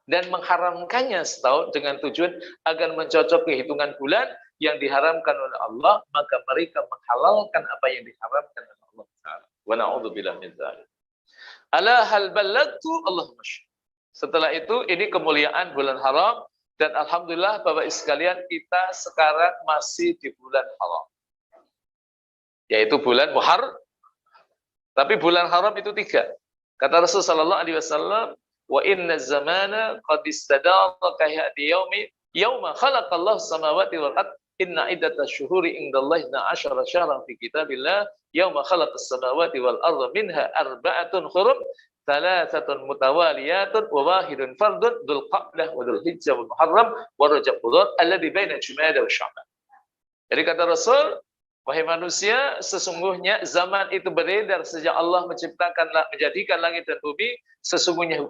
Dan mengharamkannya setahun dengan tujuan agar mencocoki hitungan bulan yang diharamkan oleh Allah, maka mereka menghalalkan apa yang diharamkan oleh Allah Ta'ala. Wa na'udzubillah min dzalik. Ala hal ballagtu Allahumma syukur. Setelah itu, ini kemuliaan bulan haram, dan alhamdulillah Bapak sekalian, kita sekarang masih di bulan haram. Yaitu bulan Muharram. Tapi bulan haram itu 3. Kata Rasulullah SAW, wa inna zamana qad istadara kahati yauma khalaqallahu samawati wal ard inna iddatash syuhuri indallahi 12 syahran fi kitabillah yauma khalaqas samawati wal arda minha arba'atun hurum thalathatun mutawaliyatun wa wahidun fardun dzul qa'dah wa dzul hijjah wal muharram wa rajab mudhar alladhi baina jumada wa sya'ban. Jadi kata Rasul, wahai manusia, sesungguhnya zaman itu beredar sejak Allah menjadikan langit dan bumi. Sesungguhnya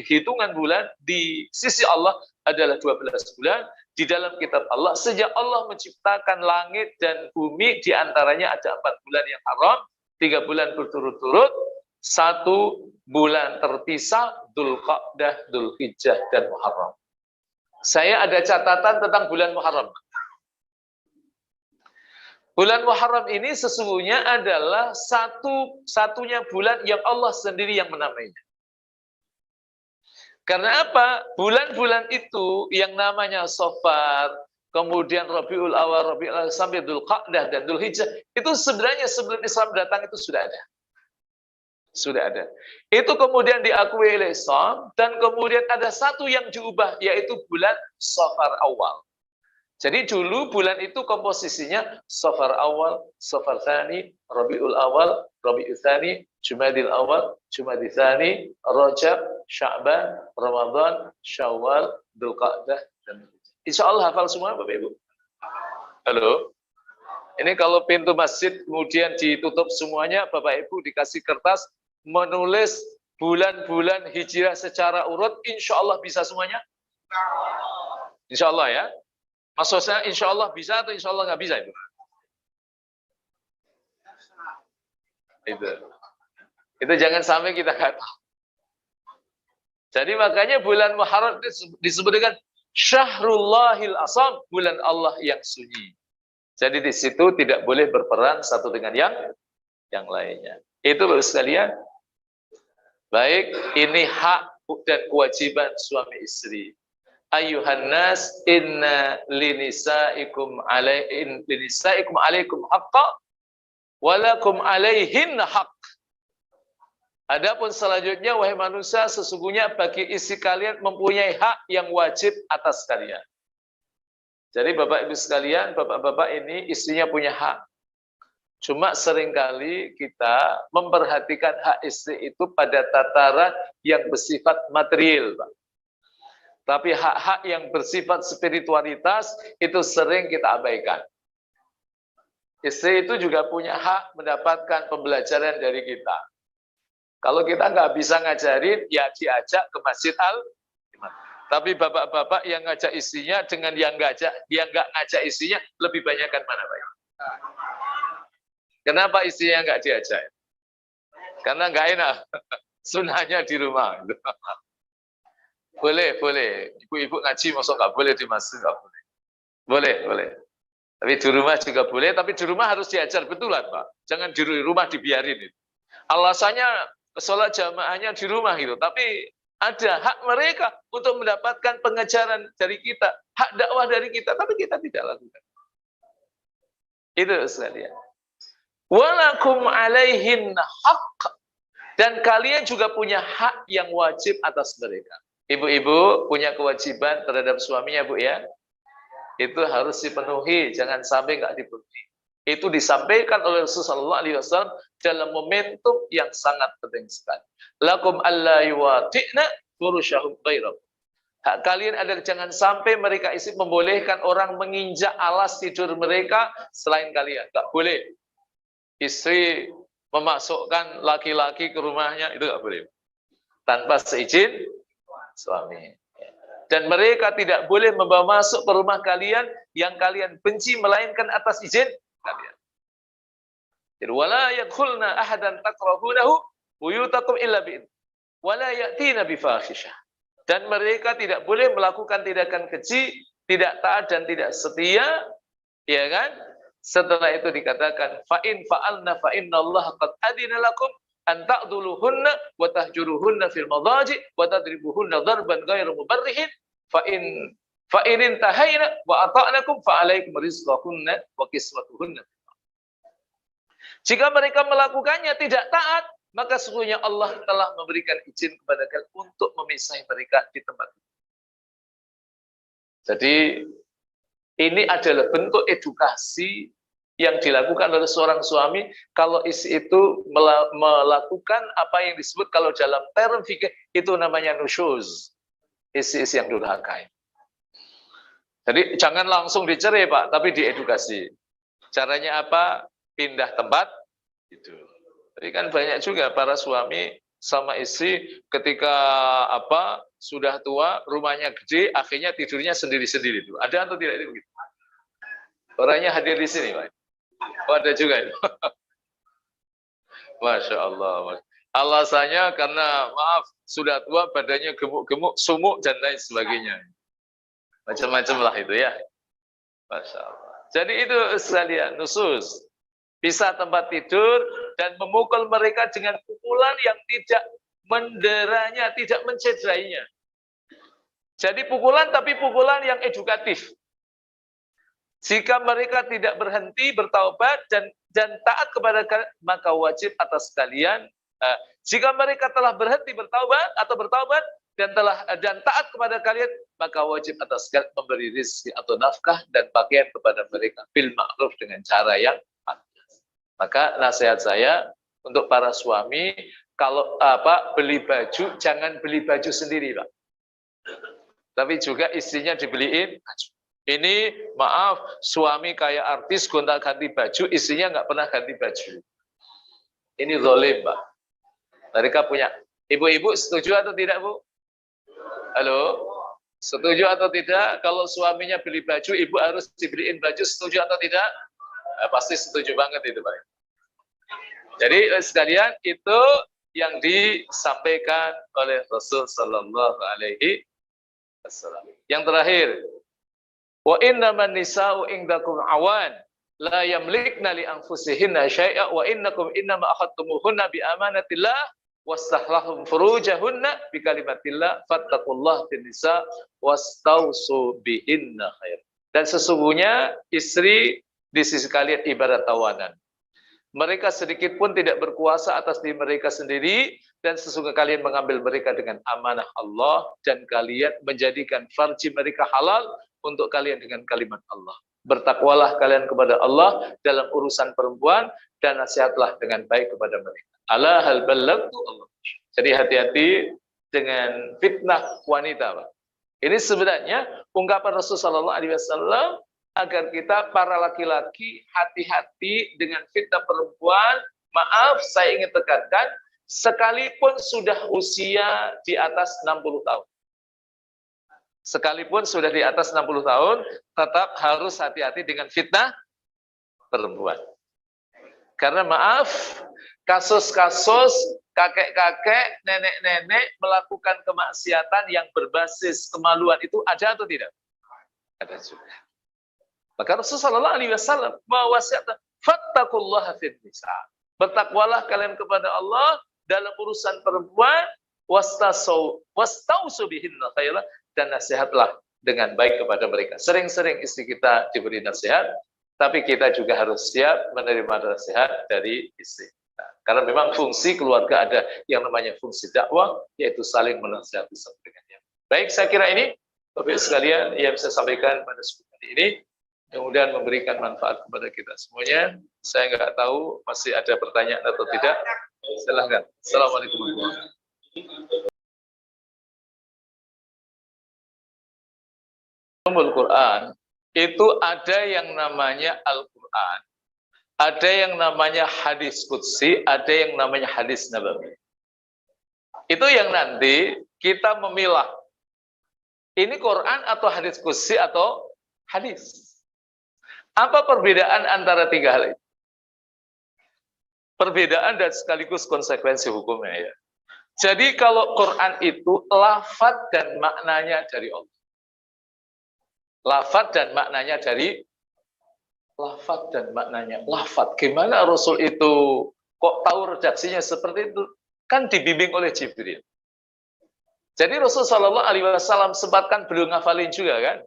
hitungan bulan di sisi Allah adalah 12 bulan. Di dalam kitab Allah, sejak Allah menciptakan langit dan bumi, diantaranya ada 4 bulan yang haram, 3 bulan berturut-turut, 1 bulan terpisah, Dzulqa'dah, Dzulhijjah, dan Muharram. Saya ada catatan tentang bulan Muharram. Bulan Muharram ini sesungguhnya adalah satu-satunya bulan yang Allah sendiri yang menamainya. Karena apa? Bulan-bulan itu yang namanya Safar, kemudian Rabiul Awal, Rabiul Awal sampai Dzulqa'dah dan Dzulhijjah, itu sebenarnya sebelum Islam datang itu sudah ada. Sudah ada. Itu kemudian diakui oleh Islam, dan kemudian ada satu yang diubah, yaitu bulan Safar awal. Jadi dulu bulan itu komposisinya Safar awal, Safar tsani, Rabiul awal, Rabiul tsani, Jumadil awal, Jumadil tsani, Rajab, Sya'ban, Ramadan, Syawal, Dzulqa'dah, dan insya Allah hafal semua Bapak Ibu. Halo. Ini kalau pintu masjid kemudian ditutup semuanya, Bapak Ibu dikasih kertas menulis bulan-bulan hijriah secara urut, insya Allah bisa semuanya? Insya Allah ya. Maksudnya insya Allah bisa atau insya Allah nggak bisa itu? Itu jangan sampai kita nggak tahu. Jadi makanya bulan Muharram disebut dengan Syahrullahil Asam, bulan Allah yang sunyi. Jadi di situ tidak boleh berperan satu dengan yang lainnya. Itu Bapak sekalian. Baik, ini hak dan kewajiban suami istri. Ayuhan nas inna linisaikum alaikum haqqa walakum alaihinna haqq. Adapun selanjutnya, wahai manusia, sesungguhnya bagi istri kalian mempunyai hak yang wajib atas kalian. Jadi Bapak Ibu sekalian, bapak-bapak ini istrinya punya hak. Cuma seringkali kita memperhatikan hak istri itu pada tataran yang bersifat material, Pak. Tapi hak-hak yang bersifat spiritualitas itu sering kita abaikan. Istri itu juga punya hak mendapatkan pembelajaran dari kita. Kalau kita nggak bisa ngajarin, ya diajak ke Masjid Al-Iman. Tapi bapak-bapak yang ngajak istrinya dengan yang nggak ngajak istrinya, lebih banyak kan mana, Pak? Kenapa istrinya nggak diajak? Karena nggak enak. Sunnahnya di rumah. Boleh. Ibu-ibu ngaji, maksud nggak boleh di masjid, nggak boleh. Boleh. Tapi di rumah juga boleh, tapi di rumah harus diajar betulan, Pak. Jangan di rumah dibiarin. Alasannya sholat jamaahnya di rumah itu, tapi ada hak mereka untuk mendapatkan pengajaran dari kita, hak dakwah dari kita, tapi kita tidak lakukan. Itu sekalian. Walakum alaihin haqq, dan kalian juga punya hak yang wajib atas mereka. Ibu-ibu punya kewajiban terhadap suaminya, Bu, ya. Itu harus dipenuhi, jangan sampai nggak dipenuhi. Itu disampaikan oleh Rasulullah SAW dalam momentum yang sangat penting sekali. Lakum alla yuwati'na furusyahum ghairakum. Hak kalian adalah jangan sampai mereka istri membolehkan orang menginjak alas tidur mereka selain kalian. Nggak boleh. Istri memasukkan laki-laki ke rumahnya, itu nggak boleh. Tanpa seizin suami. Dan mereka tidak boleh membawa masuk ke rumah kalian yang kalian benci melainkan atas izin kalian. Jadi wala yadkhulna ahadan takrahunahu buyutakum illa bi wala yatina bi fahisha. Dan mereka tidak boleh melakukan tindakan keji, tidak taat dan tidak setia, ya kan? Setelah itu dikatakan fa in fa'alna fa innallaha qad adina lakum an ta'dhuluhunna wa tahjuruhunna fil madaji wa tadribuhunna darban ghairu mubarrihin fa in intahayna wa ata'nakum fa alaikum rizqahunna wa kiswatuhunna. Jika mereka melakukannya tidak taat, maka sesungguhnya Allah telah memberikan izin kepada kalian untuk memisahkan mereka di tempat itu. Jadi ini adalah bentuk edukasi yang dilakukan oleh seorang suami kalau istri itu melakukan apa yang disebut kalau dalam term fikih itu namanya nusyuz. Istri-istri yang durhaka. Jadi jangan langsung dicerai, Pak, tapi diedukasi. Caranya apa? Pindah tempat itu. Jadi kan banyak juga para suami sama istri ketika sudah tua, rumahnya gede, akhirnya tidurnya sendiri-sendiri itu. Ada atau tidak itu? Orangnya hadir di sini, Pak. Oh, ada juga itu. Masya Allah. Alasannya karena maaf sudah tua, badannya gemuk-gemuk, sumuk dan lain sebagainya. Macam-macam lah itu ya. Masya Allah. Jadi itu sekalian nusus. Bisa tempat tidur dan memukul mereka dengan pukulan yang tidak menderanya, tidak mencederainya. Jadi pukulan tapi pukulan yang edukatif. Jika mereka tidak berhenti bertaubat dan taat kepada kalian, maka wajib atas kalian. Jika mereka telah berhenti bertaubat dan taat kepada kalian, maka wajib atas kalian memberi rezeki atau nafkah dan pakaian kepada mereka bil ma'ruf dengan cara yang pantas. Maka nasihat saya untuk para suami, kalau beli baju, jangan beli baju sendiri, Pak. Tapi juga istrinya dibeliin baju. Ini maaf, suami kayak artis gonta-ganti baju, istrinya nggak pernah ganti baju. Ini zalim, Pak. Mereka punya. Ibu-ibu setuju atau tidak, Bu? Halo? Setuju atau tidak? Kalau suaminya beli baju, ibu harus dibeliin baju, setuju atau tidak? Pasti setuju banget itu, Pak. Jadi sekalian itu yang disampaikan oleh Rasul sallallahu alaihi wasallam. Yang terakhir, wa innaman nisa'u indakum awan la yamlikna li anfusihinna syai'a wa innakum innama akhadtumuhunna bi amanatillah wastahlahum furujahunna bi kalimatillah fattaqullaha fin nisa wastausu bihinna khair. Dan sesungguhnya istri di sisi kalian ibarat tawanan. Mereka sedikit pun tidak berkuasa atas diri mereka sendiri, dan sesungguhnya kalian mengambil mereka dengan amanah Allah, dan kalian menjadikan farji mereka halal untuk kalian dengan kalimat Allah. Bertakwalah kalian kepada Allah dalam urusan perempuan, dan nasihatlah dengan baik kepada mereka. Ala hal ballagtu Allah. Jadi hati-hati dengan fitnah wanita, Pak. Ini sebenarnya ungkapan Rasulullah SAW agar kita para laki-laki hati-hati dengan fitnah perempuan. Maaf, saya ingin tekankan, sekalipun sudah usia di atas 60 tahun. Sekalipun sudah di atas 60 tahun, tetap harus hati-hati dengan fitnah perempuan. Karena maaf, kasus-kasus kakek-kakek, nenek-nenek melakukan kemaksiatan yang berbasis kemaluan itu ada atau tidak? Ada juga. Maka Rasulullah SAW mewasiatkan, fattaqullaha fin nisa. Bertakwalah kalian kepada Allah dalam urusan perempuan, wastausu bihinna khaira, dan nasihatlah dengan baik kepada mereka. Sering-sering istri kita diberi nasihat, tapi kita juga harus siap menerima nasihat dari istri. Nah, karena memang fungsi keluarga ada yang namanya fungsi dakwah, yaitu saling menasihati satu dengan yang baik. Saya kira ini Bapak sekalian yang saya sampaikan pada kesempatan ini. Mudah-mudahan memberikan manfaat kepada kita semuanya. Saya nggak tahu masih ada pertanyaan atau tidak. Silahkan. Assalamualaikum warahmatullahi wabarakatuh. Al-Quran itu ada yang namanya Al-Quran, ada yang namanya hadis qudsi, ada yang namanya hadis nabawi. Itu yang nanti kita memilah. Ini Quran atau hadis qudsi atau hadis. Apa perbedaan antara tiga hal ini? Perbedaan dan sekaligus konsekuensi hukumnya ya. Jadi kalau Quran itu lafaz dan maknanya dari Allah. Lafaz dan maknanya dari lafaz dan maknanya. Lafaz. Gimana Rasul itu kok tahu redaksinya seperti itu? Kan dibimbing oleh Jibril. Jadi Rasulullah SAW sempatkan belum ngafalin juga kan?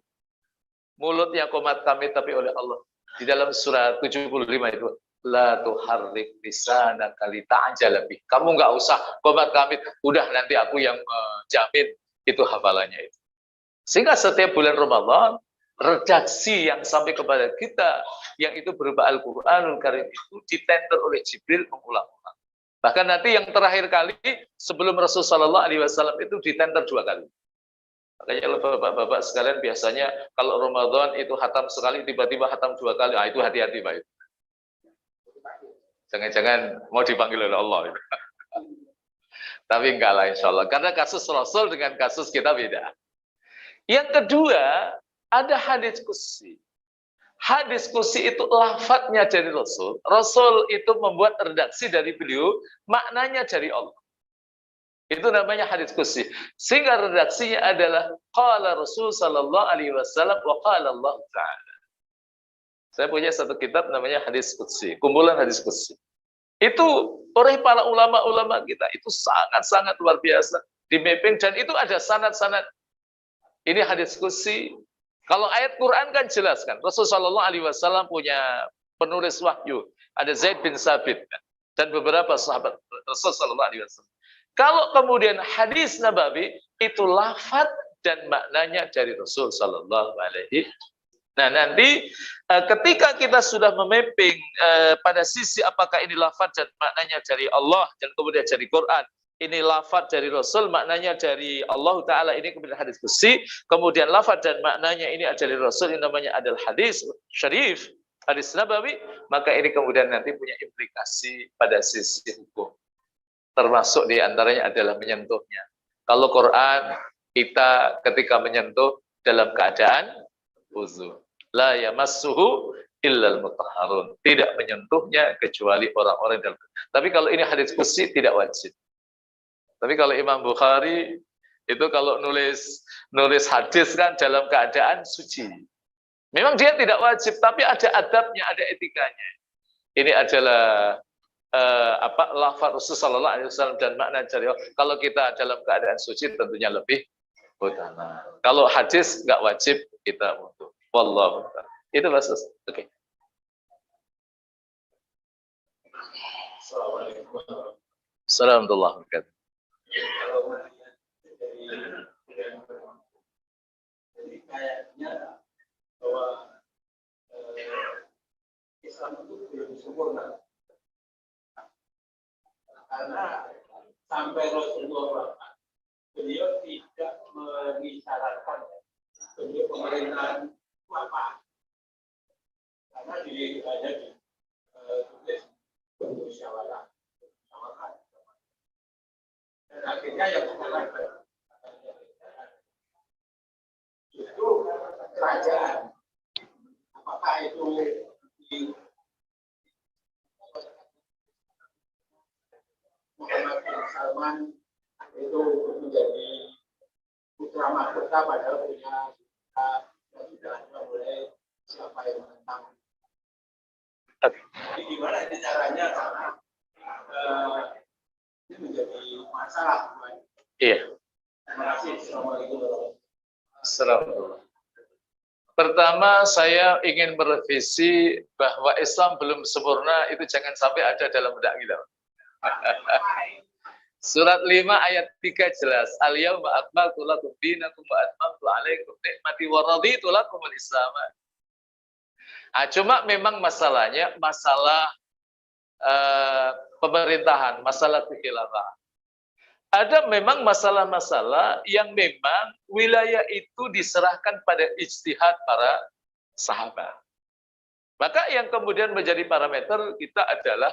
Mulutnya komat kami tapi oleh Allah. Di dalam surah 75 itu, la tuharrik lisanaka lita'jala bih. Kamu nggak usah komat kami, udah nanti aku yang jamin itu hafalannya itu. Sehingga setiap bulan Ramadan, redaksi yang sampai kepada kita yang itu berupa Al-Qur'anul Karim itu ditenter oleh Jibril mengulang-ulang. Bahkan nanti yang terakhir kali sebelum Rasulullah SAW itu ditenter 2 kali. Makanya kalau bapak-bapak sekalian biasanya kalau Ramadan itu hatam sekali, tiba-tiba hatam 2 kali, itu hati-hati Pak. Jangan-jangan mau dipanggil oleh Allah. Tapi enggak lah insya Allah. Karena kasus Rasul dengan kasus kita beda. Yang kedua, ada hadis qudsi. Hadis qudsi itu lafadznya dari Rasul. Rasul itu membuat redaksi dari beliau, maknanya dari Allah. Itu namanya hadis qudsi. Sehingga redaksinya adalah qala Rasul sallallahu alaihi wasallam wa qala Allah taala. Saya punya satu kitab namanya hadis qudsi, kumpulan hadis qudsi. Itu oleh para ulama-ulama kita itu sangat-sangat luar biasa di mapping, dan itu ada sanad-sanad. Ini hadis qudsi. Kalau ayat Quran kan jelas kan. Rasul sallallahu alaihi wasallam punya penulis wahyu, ada Zaid bin Sabit dan beberapa sahabat Rasul sallallahu alaihi wasallam. Kalau kemudian hadis nabawi itu lafaz dan maknanya dari Rasul sallallahu alaihi. Nah, nanti ketika kita sudah memapping pada sisi apakah ini lafaz dan maknanya dari Allah dan kemudian dari Quran, ini lafaz dari Rasul, maknanya dari Allah Ta'ala, ini kemudian hadis qudsi, kemudian lafaz dan maknanya ini dari Rasul, ini namanya adalah hadis syarif, hadis nabawi, maka ini kemudian nanti punya implikasi pada sisi hukum. Termasuk diantaranya adalah menyentuhnya. Kalau Quran, kita ketika menyentuh dalam keadaan wudu. La yamassuhu illal mutahharun. Tidak menyentuhnya kecuali orang-orang dalam. Tapi kalau ini hadis qudsi tidak wajib. Tapi kalau Imam Bukhari itu kalau nulis hadis kan dalam keadaan suci. Memang dia tidak wajib, tapi ada adabnya, ada etikanya. Ini adalah lafaz Rasulullah sallallahu alaihi wasallam dan makna jariah. Kalau kita dalam keadaan suci tentunya lebih utama. Kalau hadis nggak wajib kita untuk. Wallahu a'lam. Itu bahasa. Oke. Assalamualaikum warahmatullahi wabarakatuh. Jadi kayaknya bahwa Islam itu belum sempurna karena sampai Rasulullah beliau tidak mengisyaratkan bentuk pemerintahan apa, karena hanya ditulis bentuk musyawarah dan akhirnya yang sekarang itu kerajaan, apakah itu di Muhammad bin Salman itu menjadi putra mahkota padahal punya dan sudah boleh siapa yang menentang. Jadi gimana ini caranya karena ini menjadi masalah. Iya. Terima kasih. Assalamualaikum. Pertama, saya ingin merevisi bahwa Islam belum sempurna, itu jangan sampai ada dalam benak kita. Surat 5 ayat 3 jelas. Al-yawma akmaltu lakum dinakum wa atmamtu 'alaikum ni'mati wa raditu lakumul Islam. Cuma memang masalahnya masalah pemerintahan, masalah kekhilafan. Ada memang masalah-masalah yang memang wilayah itu diserahkan pada ijtihad para sahabat. Maka yang kemudian menjadi parameter kita adalah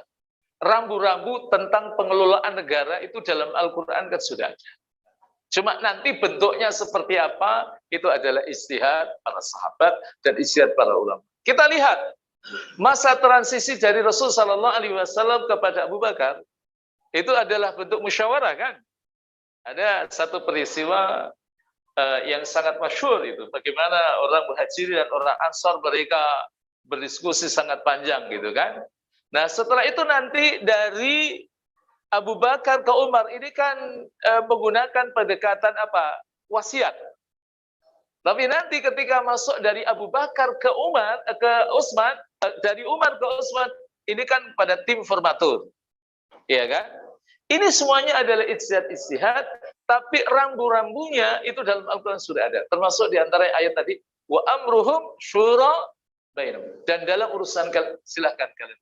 rambu-rambu tentang pengelolaan negara itu dalam Al-Quran kan sudah ada. Cuma nanti bentuknya seperti apa, itu adalah ijtihad para sahabat dan ijtihad para ulama. Kita lihat masa transisi dari Rasul sallallahu alaihi wasallam kepada Abu Bakar itu adalah bentuk musyawarah kan. Ada satu peristiwa yang sangat masyhur itu, bagaimana orang Muhajirin dan orang Ansar mereka berdiskusi sangat panjang gitu kan. Nah setelah itu nanti dari Abu Bakar ke Umar ini kan menggunakan pendekatan apa? Wasiat. Tapi nanti ketika masuk dari Abu Bakar ke Umar, ke Utsman, dari Umar ke Utsman, ini kan pada tim formatur. Iya kan? Ini semuanya adalah ijtihad, tapi rambu-rambunya itu dalam Al-Quran sudah ada. Termasuk di antara ayat tadi, wa amruhum syura bainahum. Dan dalam urusan silahkan kalian.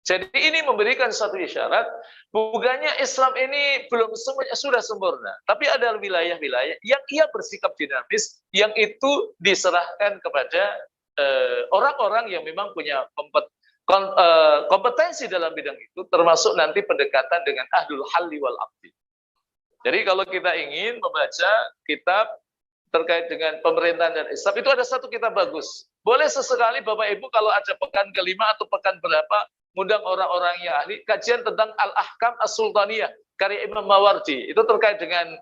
Jadi ini memberikan satu isyarat, bukannya Islam ini belum semuanya sudah sempurna, tapi ada wilayah-wilayah yang ia bersikap dinamis, yang itu diserahkan kepada orang-orang yang memang punya kompetensi dalam bidang itu, termasuk nanti pendekatan dengan ahlul halli wal aqdi. Jadi kalau kita ingin membaca kitab terkait dengan pemerintahan dan Islam, itu ada satu kitab bagus. Boleh sesekali Bapak Ibu kalau ada pekan kelima atau pekan berapa, ngundang orang-orang yang ahli, kajian tentang Al-Ahkam As-Sultaniyah, karya Imam Mawardi. Itu terkait dengan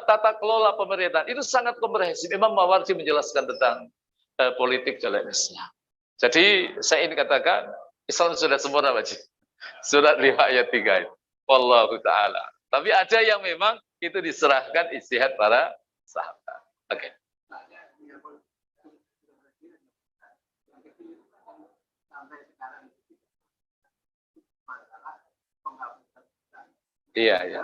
tata kelola pemerintahan. Itu sangat komprehensif. Imam Mawardi menjelaskan tentang politik dalam Islam. Jadi saya ingin katakan Islam sudah sempurna, Pak. Surat 5 ayat 3 itu. Wallahu ta'ala. Tapi ada yang memang itu diserahkan ijtihad para sahabat. Oke. Iya, iya.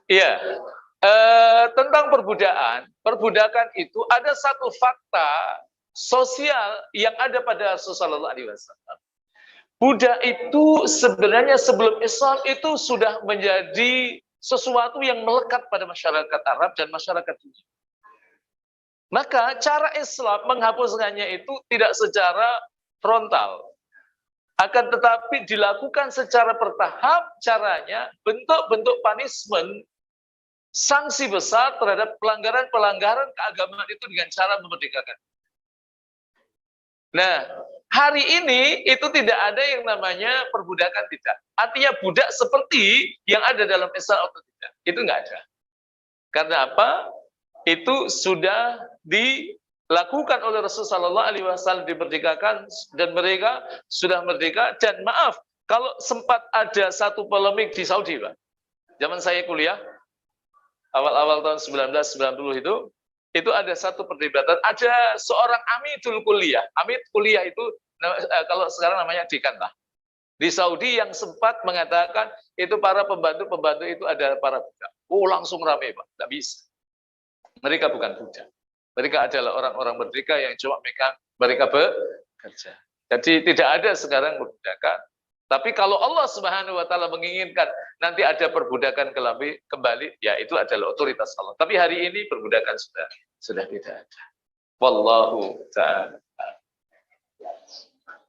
Iya. Tentang perbudakan itu ada satu fakta sosial yang ada pada Rasulullah SAW. Budak itu sebenarnya sebelum Islam itu sudah menjadi sesuatu yang melekat pada masyarakat Arab dan masyarakat dunia. Maka cara Islam menghapuskannya itu tidak secara frontal, akan tetapi dilakukan secara bertahap. Caranya bentuk-bentuk punishment, sanksi besar terhadap pelanggaran-pelanggaran keagamaan itu dengan cara memerdekakan. Nah, Hari ini itu tidak ada yang namanya perbudakan, tidak. Artinya budak seperti yang ada dalam Islam atau tidak. Itu nggak ada. Karena apa? Itu sudah dilakukan oleh Rasulullah SAW, dimerdekakan, dan mereka sudah merdeka. Dan maaf, kalau sempat ada satu polemik di Saudi, Pak. Zaman saya kuliah, awal-awal tahun 1990 itu ada satu perdebatan. Ada seorang amidul kuliah. Amid kuliah itu, kalau sekarang namanya dekan lah. Di Saudi yang sempat mengatakan itu para pembantu-pembantu itu adalah para budak. Oh, langsung rame, Pak. Tidak bisa. Mereka bukan budak. Mereka adalah orang-orang merdeka yang cuma mereka bekerja. Jadi tidak ada sekarang perbudakan. Tapi kalau Allah Subhanahu wa taala menginginkan nanti ada perbudakan kembali, ya itu adalah otoritas Allah. Tapi hari ini perbudakan sudah tidak ada. Wallahu ta'ala.